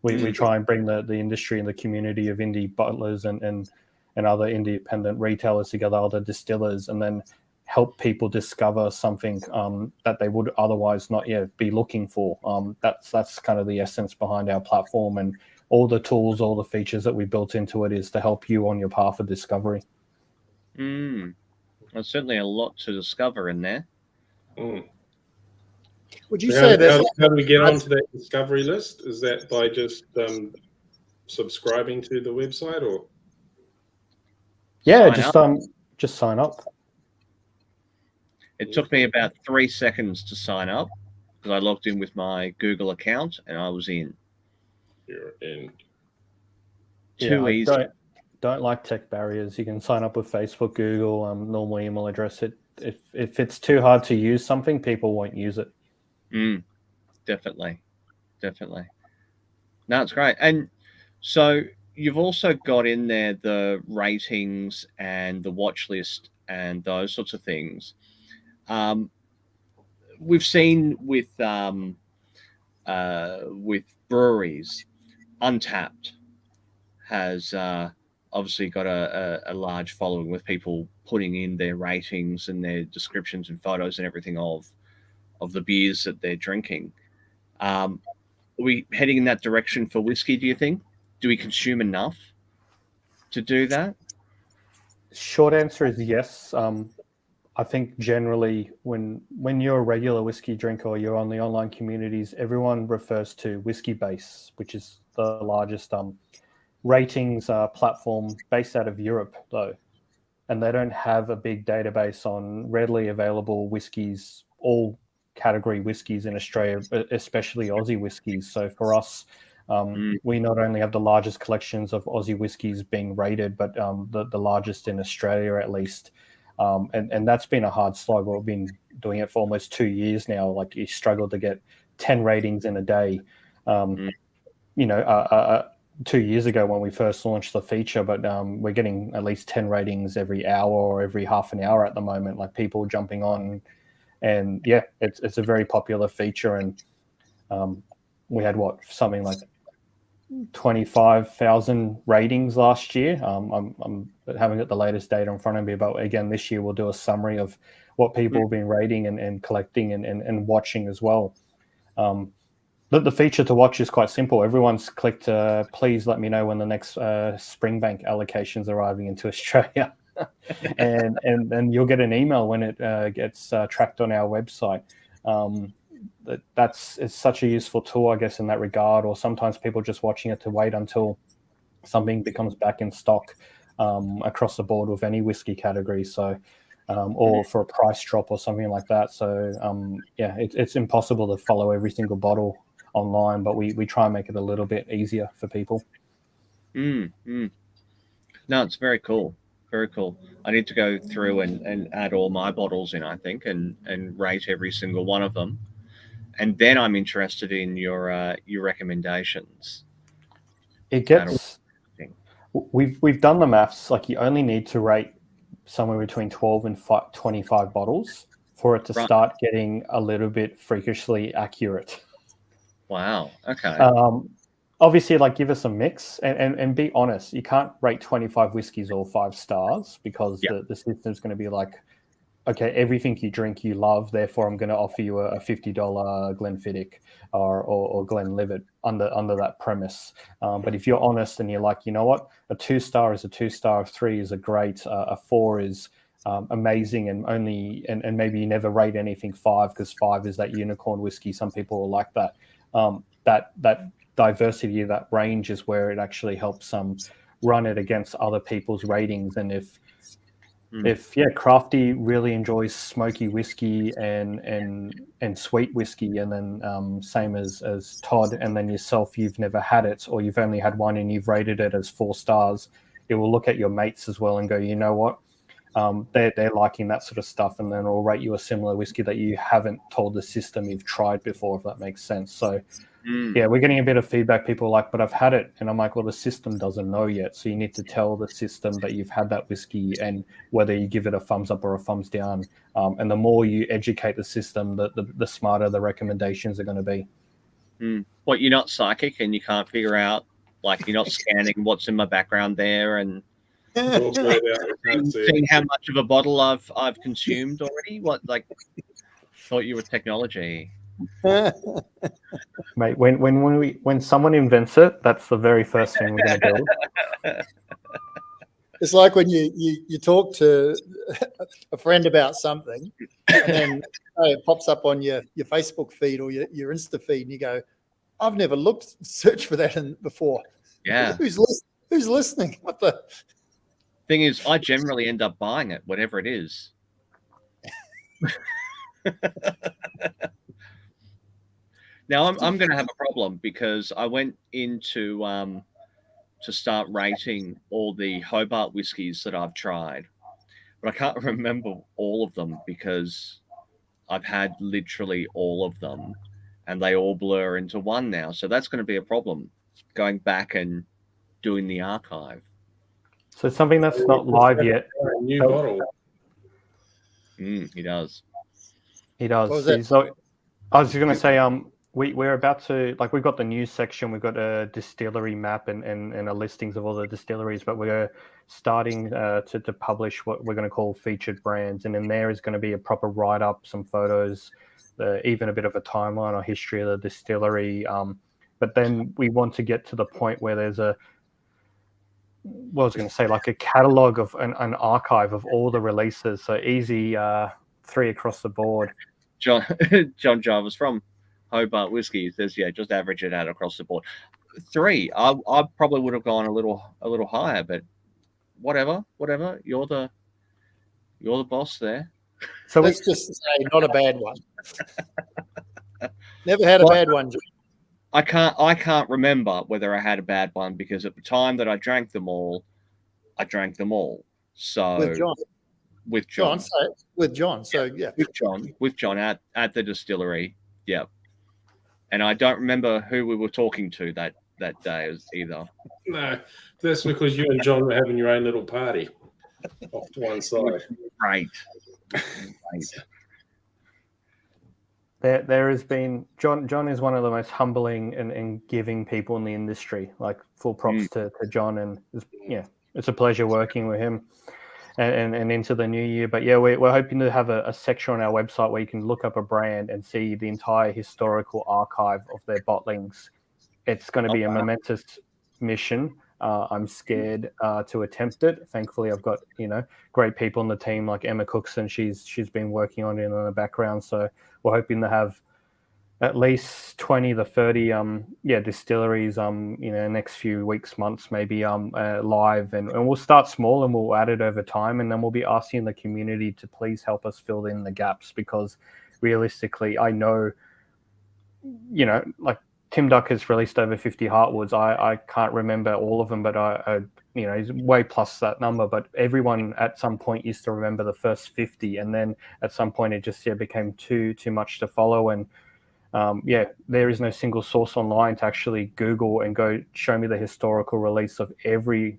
We try and bring the industry and the community of indie butlers and other independent retailers together, other distillers, and then help people discover something that they would otherwise not yet be looking for. That's kind of the essence behind our platform, and all the tools, all the features that we built into it is to help you on your path of discovery. There's certainly a lot to discover in there. Would you say that? How do we get onto that discovery list? Is that by just subscribing to the website, or? Yeah, just sign up. It took me about 3 seconds to sign up because I logged in with my Google account and I was in. You're in. Too easy. Don't like tech barriers. You can sign up with Facebook, Google, normal email address. If it's too hard to use something, people won't use it. Definitely. No, it's great. And so you've also got in there the ratings and the watch list and those sorts of things. We've seen with breweries, Untapped has obviously got a large following with people putting in their ratings and their descriptions and photos and everything of the beers that they're drinking. Are we heading in that direction for whiskey, do you think? Do we consume enough to do that? Short answer is yes. I think generally when you're a regular whiskey drinker or you're on the online communities, everyone refers to Whiskey Base, which is the largest ratings platform based out of Europe, though. And they don't have a big database on readily available whiskies, all category whiskies in Australia, especially Aussie whiskies. So for us, we not only have the largest collections of Aussie whiskies being rated, but the largest in Australia at least. And that's been a hard slog. We've been doing it for almost 2 years now. Like you struggle to get 10 ratings in a day. 2 years ago when we first launched the feature, but we're getting at least 10 ratings every hour or every half an hour at the moment, like people jumping on. And yeah, it's a very popular feature. And we had something like 25,000 ratings last year. I'm having the latest data in front of me, but again, this year we'll do a summary of what people have been rating and collecting and watching as well. The feature to watch is quite simple. Everyone's clicked, please let me know when the next Springbank allocation is arriving into Australia. and you'll get an email when it gets tracked on our website. It's such a useful tool, I guess, in that regard. Or sometimes people just watching it to wait until something becomes back in stock across the board with any whiskey category. So, or for a price drop or something like that. So, yeah, it's impossible to follow every single bottle online, but we try and make it a little bit easier for people. No, it's very cool. Very cool. I need to go through and add all my bottles in, I think, and rate every single one of them. And then I'm interested in your recommendations. It gets we've done the maths. Like, you only need to rate somewhere between 12 and 25 bottles for it to start getting a little bit freakishly accurate. Wow. Okay. Obviously, like, give us a mix and be honest. You can't rate 25 whiskeys all 5 stars because the system's going to be like, okay, everything you drink you love, therefore I'm going to offer you a $50 Glenfiddich or Glenlivet under that premise. But if you're honest and you're like, you know what, a 2-star is a 2-star, a 3 is a great, a 4 is amazing, and maybe you never rate anything 5 because 5 is that unicorn whiskey. Some people will like that. That diversity, that range is where it actually helps run it against other people's ratings. And if Crafty really enjoys smoky whiskey and sweet whiskey, and then same as Todd, and then yourself, you've never had it, or you've only had one and you've rated it as 4 stars, it will look at your mates as well and go, you know what, they're liking that sort of stuff, and then it'll rate you a similar whiskey that you haven't told the system you've tried before, if that makes sense. So yeah, we're getting a bit of feedback. People are like, but I've had it. And I'm like, well, the system doesn't know yet. So you need to tell the system that you've had that whiskey and whether you give it a thumbs up or a thumbs down. And the more you educate the system, the smarter the recommendations are going to be. What, you're not psychic and you can't figure out, like, you're not scanning what's in my background there and seeing how much of a bottle I've consumed already? What, like, thought you were technology. Mate, when someone invents it, that's the very first thing we're going to build. It's like when you talk to a friend about something, and then it pops up on your Facebook feed or your Insta feed, and you go, "I've never searched for that before." Yeah, who's listening? What the thing is, I generally end up buying it, whatever it is. Now I'm going to have a problem because I went into to start rating all the Hobart whiskies that I've tried, but I can't remember all of them because I've had literally all of them, and they all blur into one now. So that's going to be a problem, going back and doing the archive. So something that's not live yet. New bottle. He does. He does. What was that? So I was going to say, we're about to, like, we've got the news section, we've got a distillery map and a listings of all the distilleries, but we're starting to publish what we're going to call featured brands, and in there is going to be a proper write-up, some photos, even a bit of a timeline or history of the distillery. But then we want to get to the point where there's like a catalog of an archive of all the releases. So easy 3 across the board. John Jarvis from Hobart Whiskey says, yeah, just average it out across the board. 3. I probably would have gone a little higher, but whatever. You're the boss there. So let's just say not a bad one. Never had a bad one. I can't remember whether I had a bad one because at the time that I drank them all. So with John. So yeah, with John at the distillery. Yeah. And I don't remember who we were talking to that that day either. No, that's because you and John were having your own little party off to one side. Right. There has been John is one of the most humbling and giving people in the industry. Like full props to John, and it's a pleasure working with him. And into the new year. But yeah, we're hoping to have a section on our website where you can look up a brand and see the entire historical archive of their bottlings. It's going to be a momentous mission. I'm scared to attempt it. Thankfully, I've got great people on the team like Emma Cookson. She's been working on it in the background. So we're hoping to have at least 20 to 30 distilleries next few weeks, months, maybe live, and we'll start small and we'll add it over time, and then we'll be asking the community to please help us fill in the gaps, because realistically I know like Tim Duck has released over 50 Heartwoods. I can't remember all of them, but I he's way plus that number, but everyone at some point used to remember the first 50, and then at some point it just became too much to follow. And there is no single source online to actually Google and go show me the historical release of every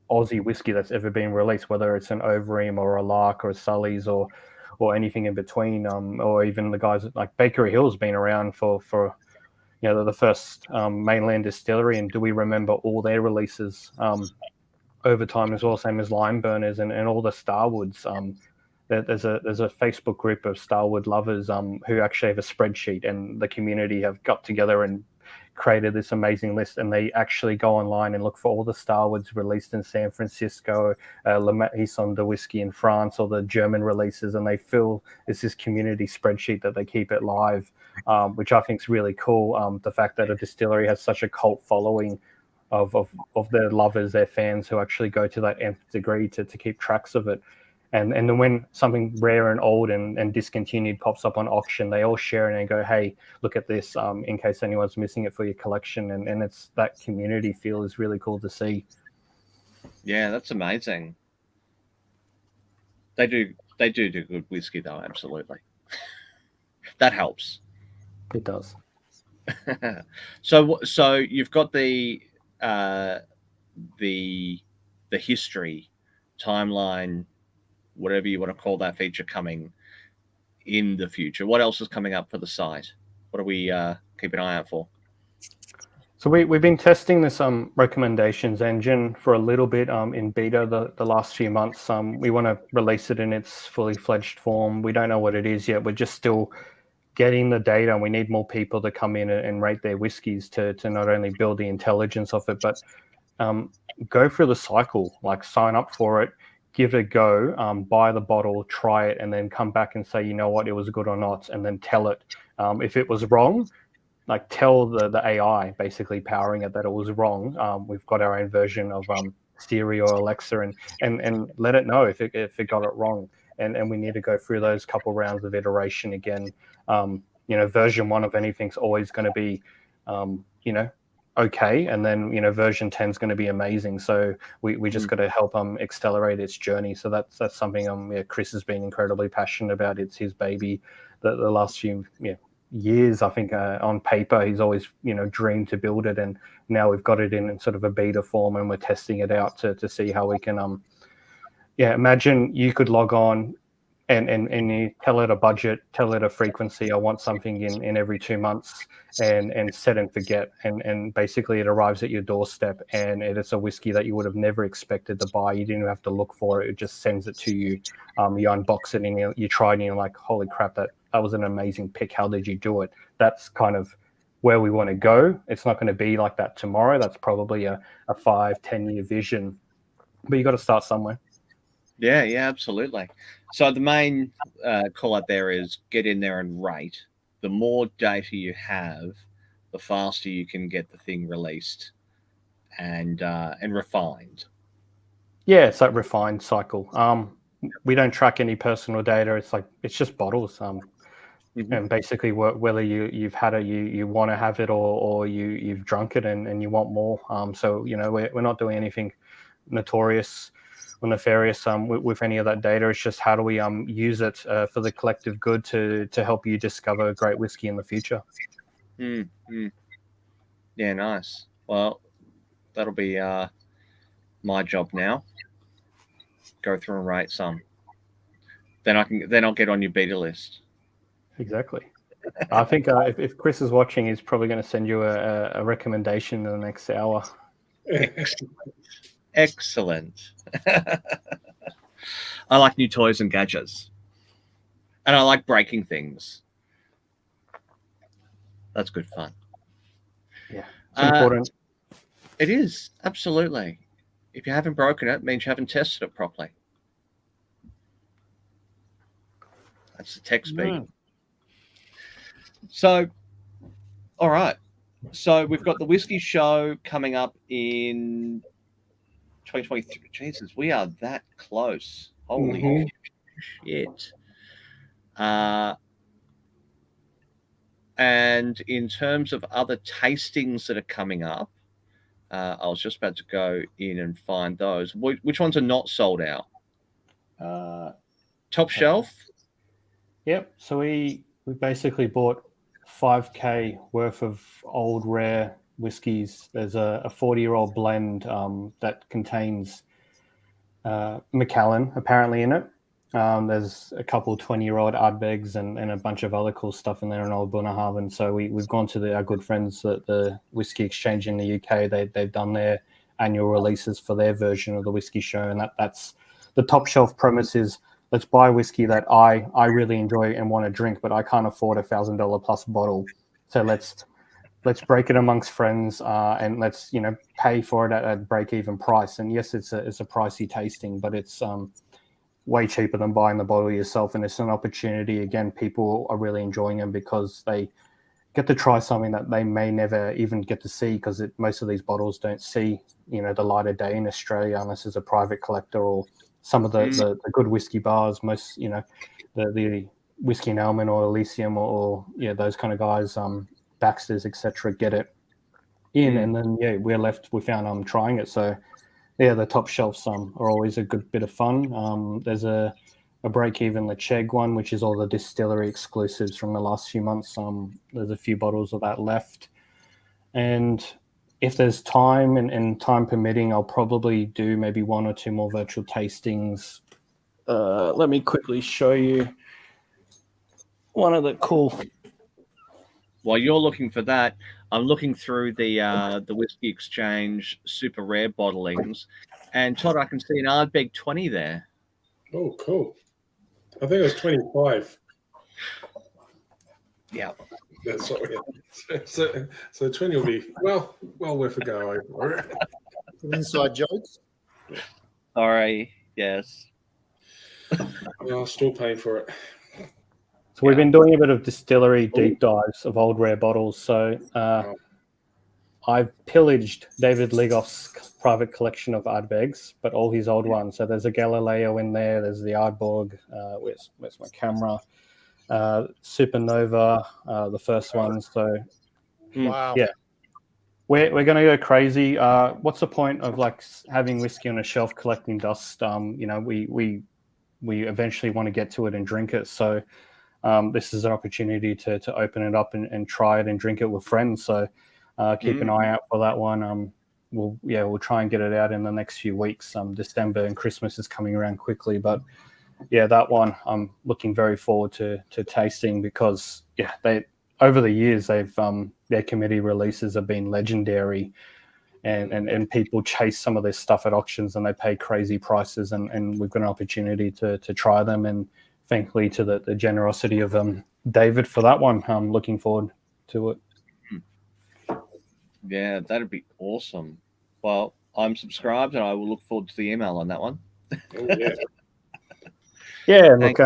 Aussie whiskey that's ever been released, whether it's an Overeem or a Lark or a Sully's or anything in between, or even the guys like Bakery Hill's been around for the first mainland distillery, and do we remember all their releases over time as well, same as Lime Burners and all the Starwoods. There's a Facebook group of Starwood lovers who actually have a spreadsheet, and the community have got together and created this amazing list, and they actually go online and look for all the Starwoods released in San Francisco, Le Maison de Whiskey in France, or the German releases, and they fill this community spreadsheet that they keep it live, which I think is really cool. The fact that a distillery has such a cult following of their lovers, their fans, who actually go to that nth degree to keep tracks of it. And then when something rare and old and discontinued pops up on auction, they all share it and go, hey, look at this, in case anyone's missing it for your collection. And it's that community feel is really cool to see. Yeah, that's amazing. They do good whiskey though, absolutely. That helps. It does. So you've got the history timeline, whatever you want to call that feature, coming in the future. What else is coming up for the site? What do we keep an eye out for? So we've been testing this recommendations engine for a little bit in beta the last few months. We want to release it in its fully fledged form. We don't know what it is yet. We're just still getting the data, and we need more people to come in and rate their whiskies to not only build the intelligence of it, but go through the cycle, like sign up for it, give it a go, buy the bottle, try it, and then come back and say, you know what, it was good or not, and then tell it. If it was wrong, like tell the AI basically powering it that it was wrong. We've got our own version of Siri or Alexa, and let it know if it got it wrong. And we need to go through those couple rounds of iteration again. Version 1 of anything's always going to be, okay, and then version 10 is going to be amazing. So we just got to help accelerate its journey. So that's something Chris has been incredibly passionate about. It's his baby. The last few years, I think, on paper he's always dreamed to build it, and now we've got it in sort of a beta form, and we're testing it out to see how we can imagine you could log on and you tell it a budget, tell it a frequency. I want something in every 2 months, and set and forget. And basically it arrives at your doorstep, and it's a whiskey that you would have never expected to buy. You didn't have to look for it. It just sends it to you. You unbox it and you try it and you're like, holy crap, that was an amazing pick. How did you do it? That's kind of where we want to go. It's not going to be like that tomorrow. That's probably a 5-10 year vision, but you got to start somewhere. Yeah, absolutely. So the main call out there is get in there and rate. The more data you have, the faster you can get the thing released and refined. Yeah, it's that refined cycle. We don't track any personal data. It's just bottles. And basically whether you've had it, you want to have it, or you've drunk it and you want more. So we're not doing anything notorious or nefarious with any of that data. It's just how do we use it for the collective good to help you discover great whiskey in the future. Yeah, nice. Well, that'll be my job now. Go through and rate some. Then I'll get on your beta list. Exactly. I think if Chris is watching, he's probably going to send you a recommendation in the next hour. Excellent. I like new toys and gadgets. And I like breaking things. That's good fun. Yeah, it's important. It is, absolutely. If you haven't broken it, it means you haven't tested it properly. That's the tech speak. So, all right. So we've got the whiskey show coming up in 2023. Jesus, we are that close. Holy shit. And in terms of other tastings that are coming up, I was just about to go in and find those. Which ones are not sold out? Top shelf? Yep. So we basically bought 5K worth of old rare whiskies. There's a 40-year-old blend that contains Macallan apparently in it. There's a couple 20-year-old Ardbegs and a bunch of other cool stuff in there in Old Bunnahabhain. So we've gone to our good friends at the Whiskey Exchange in the UK. They've done their annual releases for their version of the whiskey show, and that's the top shelf premise is let's buy whiskey that I really enjoy and want to drink, but I can't afford $1,000 plus bottle. So let's break it amongst friends and let's pay for it at a break-even price. And yes, it's a pricey tasting, but it's way cheaper than buying the bottle yourself, and it's an opportunity. Again, people are really enjoying them because they get to try something that they may never even get to see, because most of these bottles don't see the light of day in Australia unless it's a private collector or some of the good whiskey bars. Most the Whiskey and Elman or Elysium or those kind of guys, Baxter's, etc., get it in, and then we found trying it. So the top shelves are always a good bit of fun. There's a break-even Lecheg one, which is all the distillery exclusives from the last few months. There's a few bottles of that left. And if there's time and time permitting, I'll probably do maybe one or two more virtual tastings. Let me quickly show you one of the cool... While you're looking for that, I'm looking through the Whiskey Exchange super rare bottlings, and Todd, I can see an Ardbeg 20 there. Oh, cool. I think it was 25. Yeah. That's what so 20 will be well worth a go. Inside jokes. Sorry. Yes. Well, still paying for it. So we've been doing a bit of distillery deep dives of old rare bottles. So I've pillaged David Legoff's private collection of Ardbegs, but all his old ones. So there's a Galileo in there. There's the Ardbeg. Where's my camera? Supernova, the first one. So Wow. yeah, we're going to go crazy. What's the point of having whiskey on a shelf collecting dust? We eventually want to get to it and drink it. So this is an opportunity to open it up and try it and drink it with friends. So keep an eye out for that one. We'll try and get it out in the next few weeks. December and Christmas is coming around quickly, but that one I'm looking very forward to tasting, because they over the years they've their committee releases have been legendary, and people chase some of their stuff at auctions and they pay crazy prices, and we've got an opportunity to try them, and thankfully to the generosity of David for that one. I'm looking forward to it. Yeah, that'd be awesome. Well, I'm subscribed, and I will look forward to the email on that one. Oh, yeah. Yeah, look,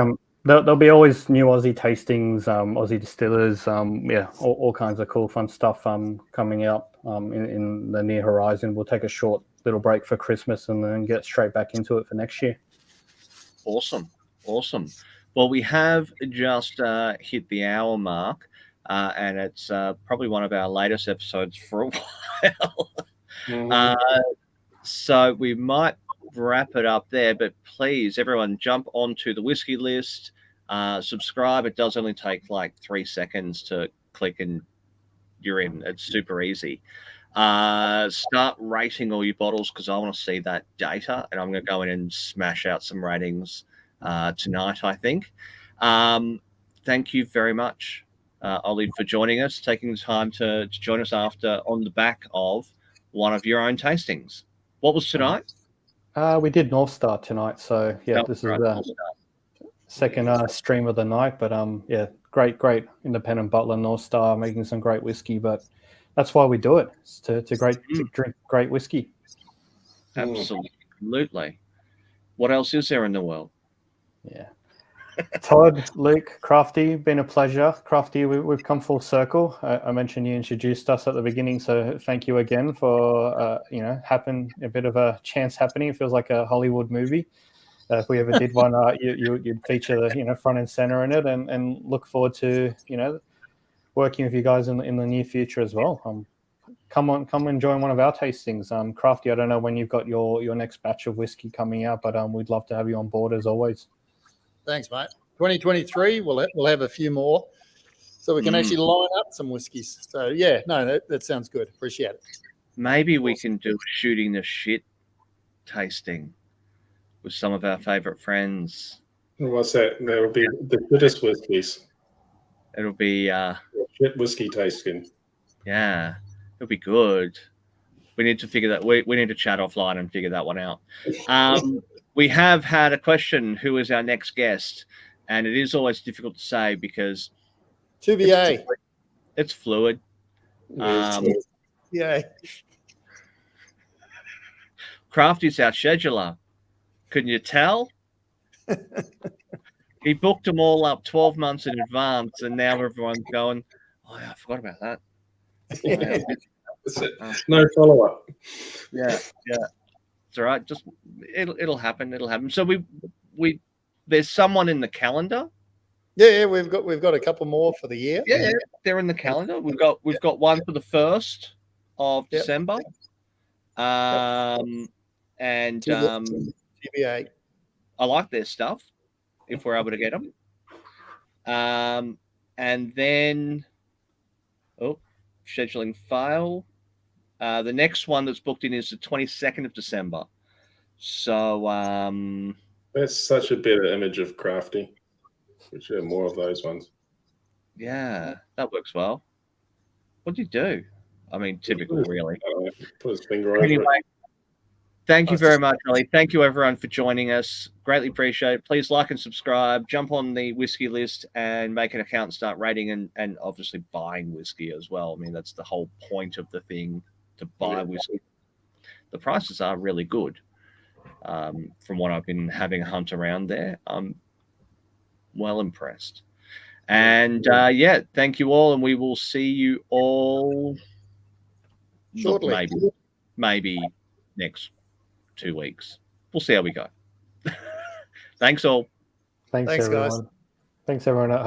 there'll be always new Aussie tastings, Aussie distillers, all kinds of cool, fun stuff coming up in the near horizon. We'll take a short little break for Christmas and then get straight back into it for next year. Awesome. Well, we have just hit the hour mark, and it's probably one of our latest episodes for a while. So we might wrap it up there, but please, everyone, jump onto the whiskey list, subscribe. It does only take 3 seconds to click and you're in. It's super easy. Start rating all your bottles because I want to see that data, and I'm going to go in and smash out some ratings tonight, I think. Thank you very much, Ollie, for joining us, taking the time to join us on the back of one of your own tastings. What was tonight? We did North Star tonight, so yeah, this is Right, the second stream of the night. But yeah, great independent bottler, North Star, making some great whiskey. But that's why we do it, it's to drink great whiskey. Absolutely. What else is there in the world? Yeah. Todd, Luke, Crafty, been a pleasure. Crafty, we've come full circle. I mentioned you introduced us at the beginning, so thank you again for a bit of a chance happening. It feels like a Hollywood movie. If we ever did one, you'd feature the front and center in it, and look forward to working with you guys in the near future as well. Come and join one of our tastings. Crafty, I don't know when you've got your next batch of whiskey coming out, but we'd love to have you on board as always. Thanks, mate. 2023, we'll have a few more, so we can actually line up some whiskies. So yeah, no, that sounds good. Appreciate it. Maybe we can do shooting the shit tasting with some of our favorite friends. What's that? There will be the goodest whiskies. It'll be Shit whiskey tasting. yeah, it'll be good. We need to figure that. We need to chat offline and figure that one out. We have had a question: who is our next guest? And it is always difficult to say because 2BA. it's fluid. Yeah. Crafty's our scheduler. Couldn't you tell? He booked them all up 12 months in advance, and now everyone's going, oh, yeah, I forgot about that. Yeah. That's it. No follow-up. Yeah. It's all right. Just it'll happen. It'll happen. So we there's someone in the calendar. Yeah, we've got a couple more for the year. Yeah, they're in the calendar. We've got one for the 1st of December. And TBA. I like their stuff if we're able to get them. And then scheduling fail. The next one that's booked in is the 22nd of December. So That's such a better image of Crafty. We should have more of those ones. yeah, that works well. What do you do? I mean, typical, really. Put his finger over Anyway, it. thank you very much, Ollie. Thank you, everyone, for joining us. Greatly appreciate it. Please like and subscribe. Jump on the whiskey list and make an account and start rating and obviously buying whiskey as well. I mean, that's the whole point of the thing, to buy whiskey. The prices are really good. From what I've been having a hunt around there, I'm well impressed. And thank you all, and we will see you all Shortly. maybe next 2 weeks. We'll see how we go. Thanks all. Thanks Thanks, everyone. guys. Thanks everyone at home.